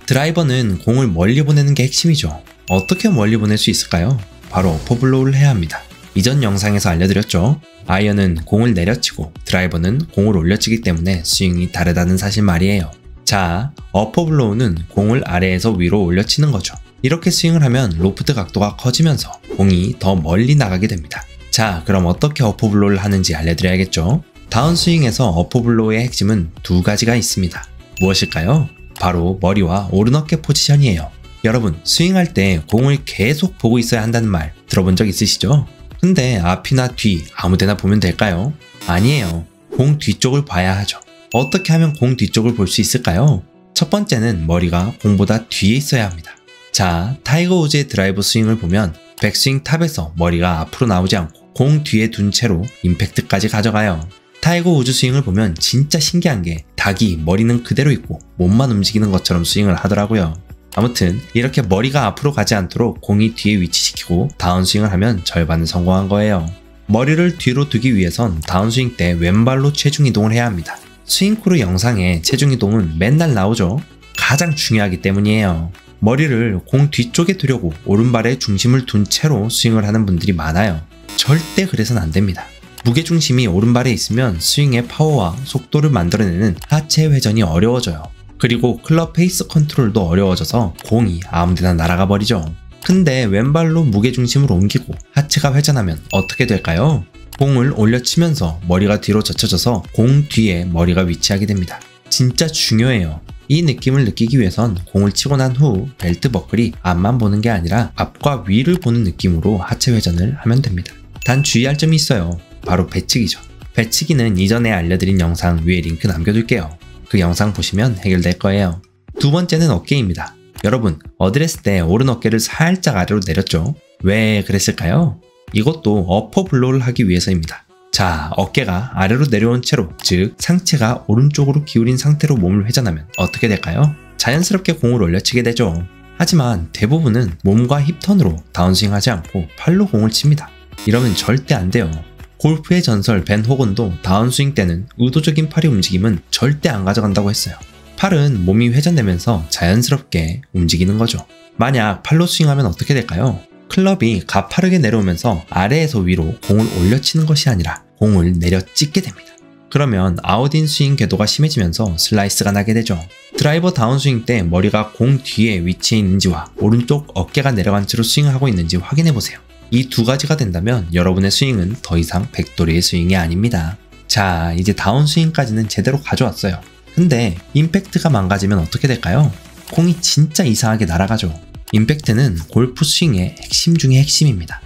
드라이버는 공을 멀리 보내는 게 핵심이죠. 어떻게 멀리 보낼 수 있을까요? 바로 어퍼블로우를 해야 합니다. 이전 영상에서 알려드렸죠. 아이언은 공을 내려치고 드라이버는 공을 올려치기 때문에 스윙이 다르다는 사실 말이에요. 자, 어퍼블로우는 공을 아래에서 위로 올려치는 거죠. 이렇게 스윙을 하면 로프트 각도가 커지면서 공이 더 멀리 나가게 됩니다. 자, 그럼 어떻게 어퍼블로우를 하는지 알려드려야겠죠. 다운스윙에서 어퍼블로우의 핵심은 두 가지가 있습니다. 무엇일까요? 바로 머리와 오른 어깨 포지션이에요. 여러분, 스윙할 때 공을 계속 보고 있어야 한다는 말 들어본 적 있으시죠? 근데 앞이나 뒤 아무데나 보면 될까요? 아니에요. 공 뒤쪽을 봐야 하죠. 어떻게 하면 공 뒤쪽을 볼 수 있을까요? 첫 번째는 머리가 공보다 뒤에 있어야 합니다. 자, 타이거 우즈의 드라이버 스윙을 보면 백스윙 탑에서 머리가 앞으로 나오지 않고 공 뒤에 둔 채로 임팩트까지 가져가요. 타이거 우즈 스윙을 보면 진짜 신기한 게 닭이 머리는 그대로 있고 몸만 움직이는 것처럼 스윙을 하더라고요. 아무튼 이렇게 머리가 앞으로 가지 않도록 공이 뒤에 위치시키고 다운스윙을 하면 절반은 성공한 거예요. 머리를 뒤로 두기 위해선 다운스윙 때 왼발로 체중 이동을 해야 합니다. 스윙크루 영상에 체중 이동은 맨날 나오죠. 가장 중요하기 때문이에요. 머리를 공 뒤쪽에 두려고 오른발에 중심을 둔 채로 스윙을 하는 분들이 많아요. 절대 그래선 안 됩니다. 무게중심이 오른발에 있으면 스윙의 파워와 속도를 만들어내는 하체 회전이 어려워져요. 그리고 클럽 페이스 컨트롤도 어려워져서 공이 아무데나 날아가 버리죠. 근데 왼발로 무게중심을 옮기고 하체가 회전하면 어떻게 될까요? 공을 올려치면서 머리가 뒤로 젖혀져서 공 뒤에 머리가 위치하게 됩니다. 진짜 중요해요. 이 느낌을 느끼기 위해선 공을 치고 난 후 벨트 버클이 앞만 보는 게 아니라 앞과 위를 보는 느낌으로 하체 회전을 하면 됩니다. 단 주의할 점이 있어요. 바로 배치기죠. 배치기는 이전에 알려드린 영상 위에 링크 남겨둘게요. 그 영상 보시면 해결될 거예요. 두 번째는 어깨입니다. 여러분, 어드레스 때 오른 어깨를 살짝 아래로 내렸죠? 왜 그랬을까요? 이것도 어퍼블로우를 하기 위해서입니다. 자, 어깨가 아래로 내려온 채로, 즉 상체가 오른쪽으로 기울인 상태로 몸을 회전하면 어떻게 될까요? 자연스럽게 공을 올려치게 되죠. 하지만 대부분은 몸과 힙턴으로 다운스윙 하지 않고 팔로 공을 칩니다. 이러면 절대 안 돼요. 골프의 전설 벤 호건도 다운스윙 때는 의도적인 팔의 움직임은 절대 안 가져간다고 했어요. 팔은 몸이 회전되면서 자연스럽게 움직이는 거죠. 만약 팔로 스윙하면 어떻게 될까요? 클럽이 가파르게 내려오면서 아래에서 위로 공을 올려치는 것이 아니라 공을 내려 찢게 됩니다. 그러면 아웃인 스윙 궤도가 심해지면서 슬라이스가 나게 되죠. 드라이버 다운스윙 때 머리가 공 뒤에 위치해 있는지와 오른쪽 어깨가 내려간 채로 스윙을 하고 있는지 확인해보세요. 이 두 가지가 된다면 여러분의 스윙은 더 이상 백돌이의 스윙이 아닙니다. 자, 이제 다운스윙까지는 제대로 가져왔어요. 근데 임팩트가 망가지면 어떻게 될까요? 공이 진짜 이상하게 날아가죠. 임팩트는 골프 스윙의 핵심 중의 핵심입니다.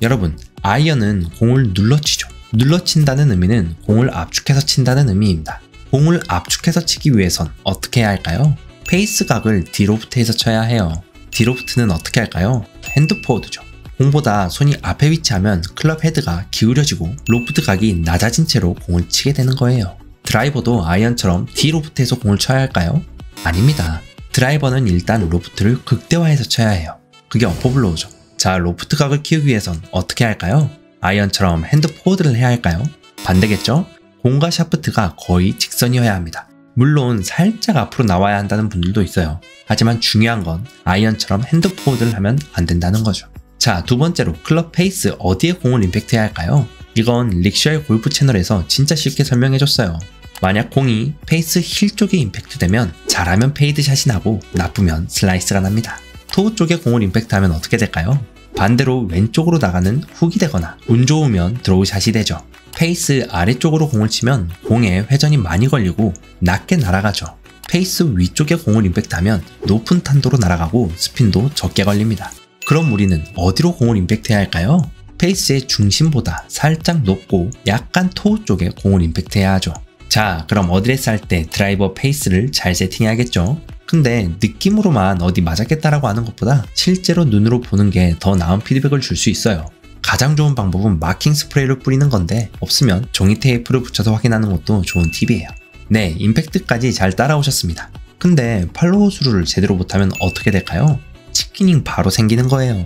여러분, 아이언은 공을 눌러치죠. 눌러친다는 의미는 공을 압축해서 친다는 의미입니다. 공을 압축해서 치기 위해선 어떻게 해야 할까요? 페이스 각을 디로프트에서 쳐야 해요. 디로프트는 어떻게 할까요? 핸드포워드죠. 공보다 손이 앞에 위치하면 클럽 헤드가 기울여지고 로프트 각이 낮아진 채로 공을 치게 되는 거예요. 드라이버도 아이언처럼 디로프트에서 공을 쳐야 할까요? 아닙니다. 드라이버는 일단 로프트를 극대화해서 쳐야 해요. 그게 어퍼블로우죠. 자, 로프트 각을 키우기 위해선 어떻게 할까요? 아이언처럼 핸드 포워드를 해야 할까요? 반대겠죠? 공과 샤프트가 거의 직선이어야 합니다. 물론 살짝 앞으로 나와야 한다는 분들도 있어요. 하지만 중요한 건 아이언처럼 핸드 포워드를 하면 안 된다는 거죠. 자, 두 번째로 클럽 페이스 어디에 공을 임팩트해야 할까요? 이건 릭슈얼 골프 채널에서 진짜 쉽게 설명해줬어요. 만약 공이 페이스 힐 쪽에 임팩트 되면 잘하면 페이드샷이 나고 나쁘면 슬라이스가 납니다. 토우 쪽에 공을 임팩트하면 어떻게 될까요? 반대로 왼쪽으로 나가는 훅이 되거나 운 좋으면 드로우샷이 되죠. 페이스 아래쪽으로 공을 치면 공에 회전이 많이 걸리고 낮게 날아가죠. 페이스 위쪽에 공을 임팩트하면 높은 탄도로 날아가고 스핀도 적게 걸립니다. 그럼 우리는 어디로 공을 임팩트해야 할까요? 페이스의 중심보다 살짝 높고 약간 토우 쪽에 공을 임팩트해야 하죠. 자, 그럼 어드레스 할 때 드라이버 페이스를 잘 세팅해야겠죠? 근데 느낌으로만 어디 맞았겠다라고 하는 것보다 실제로 눈으로 보는 게 더 나은 피드백을 줄 수 있어요. 가장 좋은 방법은 마킹 스프레이를 뿌리는 건데 없으면 종이 테이프를 붙여서 확인하는 것도 좋은 팁이에요. 네, 임팩트까지 잘 따라오셨습니다. 근데 팔로우 스루를 제대로 못하면 어떻게 될까요? 치키닝 바로 생기는 거예요.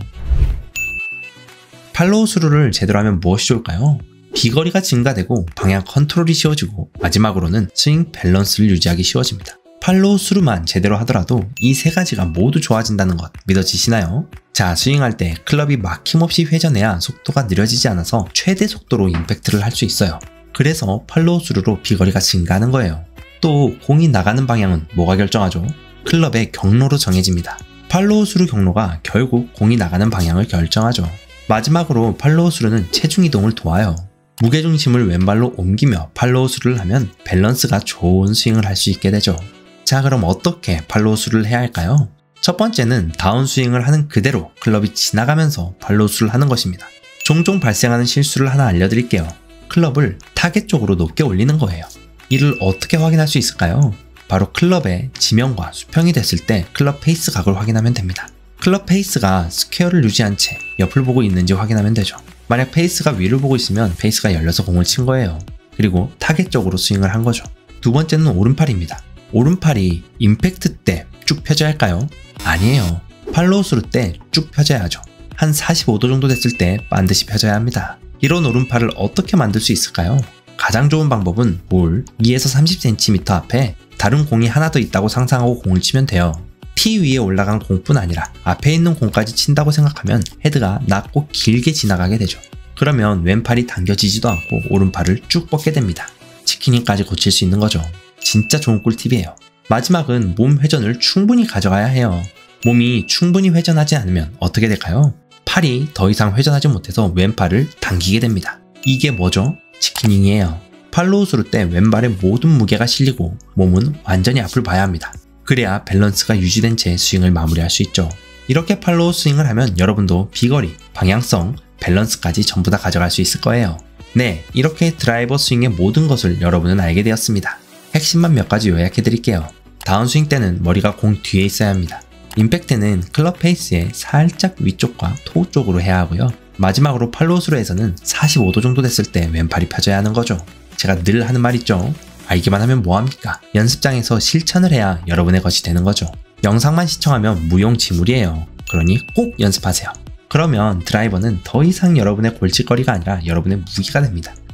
팔로우 스루를 제대로 하면 무엇이 좋을까요? 비거리가 증가되고 방향 컨트롤이 쉬워지고 마지막으로는 스윙 밸런스를 유지하기 쉬워집니다. 팔로우 스루만 제대로 하더라도 이 세 가지가 모두 좋아진다는 것 믿어지시나요? 자, 스윙할 때 클럽이 막힘없이 회전해야 속도가 느려지지 않아서 최대 속도로 임팩트를 할 수 있어요. 그래서 팔로우 스루로 비거리가 증가하는 거예요. 또 공이 나가는 방향은 뭐가 결정하죠? 클럽의 경로로 정해집니다. 팔로우 스루 경로가 결국 공이 나가는 방향을 결정하죠. 마지막으로 팔로우 스루는 체중 이동을 도와요. 무게중심을 왼발로 옮기며 팔로우 스루를 하면 밸런스가 좋은 스윙을 할 수 있게 되죠. 자, 그럼 어떻게 팔로우 스루를 해야 할까요? 첫 번째는 다운스윙을 하는 그대로 클럽이 지나가면서 팔로우 스루를 하는 것입니다. 종종 발생하는 실수를 하나 알려드릴게요. 클럽을 타겟 쪽으로 높게 올리는 거예요. 이를 어떻게 확인할 수 있을까요? 바로 클럽의 지면과 수평이 됐을 때 클럽 페이스 각을 확인하면 됩니다. 클럽 페이스가 스퀘어를 유지한 채 옆을 보고 있는지 확인하면 되죠. 만약 페이스가 위를 보고 있으면 페이스가 열려서 공을 친 거예요. 그리고 타겟 쪽으로 스윙을 한 거죠. 두 번째는 오른팔입니다. 오른팔이 임팩트 때 쭉 펴져야 할까요? 아니에요. 팔로우 스루 때 쭉 펴져야 하죠. 한 45도 정도 됐을 때 반드시 펴져야 합니다. 이런 오른팔을 어떻게 만들 수 있을까요? 가장 좋은 방법은 볼 2에서 30cm 앞에 다른 공이 하나 더 있다고 상상하고 공을 치면 돼요. 티 위에 올라간 공뿐 아니라 앞에 있는 공까지 친다고 생각하면 헤드가 낮고 길게 지나가게 되죠. 그러면 왼팔이 당겨지지도 않고 오른팔을 쭉 뻗게 됩니다. 치키닝까지 고칠 수 있는 거죠. 진짜 좋은 꿀팁이에요. 마지막은 몸 회전을 충분히 가져가야 해요. 몸이 충분히 회전하지 않으면 어떻게 될까요? 팔이 더 이상 회전하지 못해서 왼팔을 당기게 됩니다. 이게 뭐죠? 치키닝이에요. 팔로우 스루 때 왼발의 모든 무게가 실리고 몸은 완전히 앞을 봐야 합니다. 그래야 밸런스가 유지된 채 스윙을 마무리할 수 있죠. 이렇게 팔로우 스윙을 하면 여러분도 비거리, 방향성, 밸런스까지 전부 다 가져갈 수 있을 거예요. 네, 이렇게 드라이버 스윙의 모든 것을 여러분은 알게 되었습니다. 핵심만 몇 가지 요약해드릴게요. 다운스윙 때는 머리가 공 뒤에 있어야 합니다. 임팩트는 클럽 페이스의 살짝 위쪽과 토우 쪽으로 해야 하고요. 마지막으로 팔로우 스루에서는 45도 정도 됐을 때 왼팔이 펴져야 하는 거죠. 제가 늘 하는 말 있죠. 알기만 하면 뭐합니까? 연습장에서 실천을 해야 여러분의 것이 되는 거죠. 영상만 시청하면 무용지물이에요. 그러니 꼭 연습하세요. 그러면 드라이버는 더 이상 여러분의 골칫거리가 아니라 여러분의 무기가 됩니다.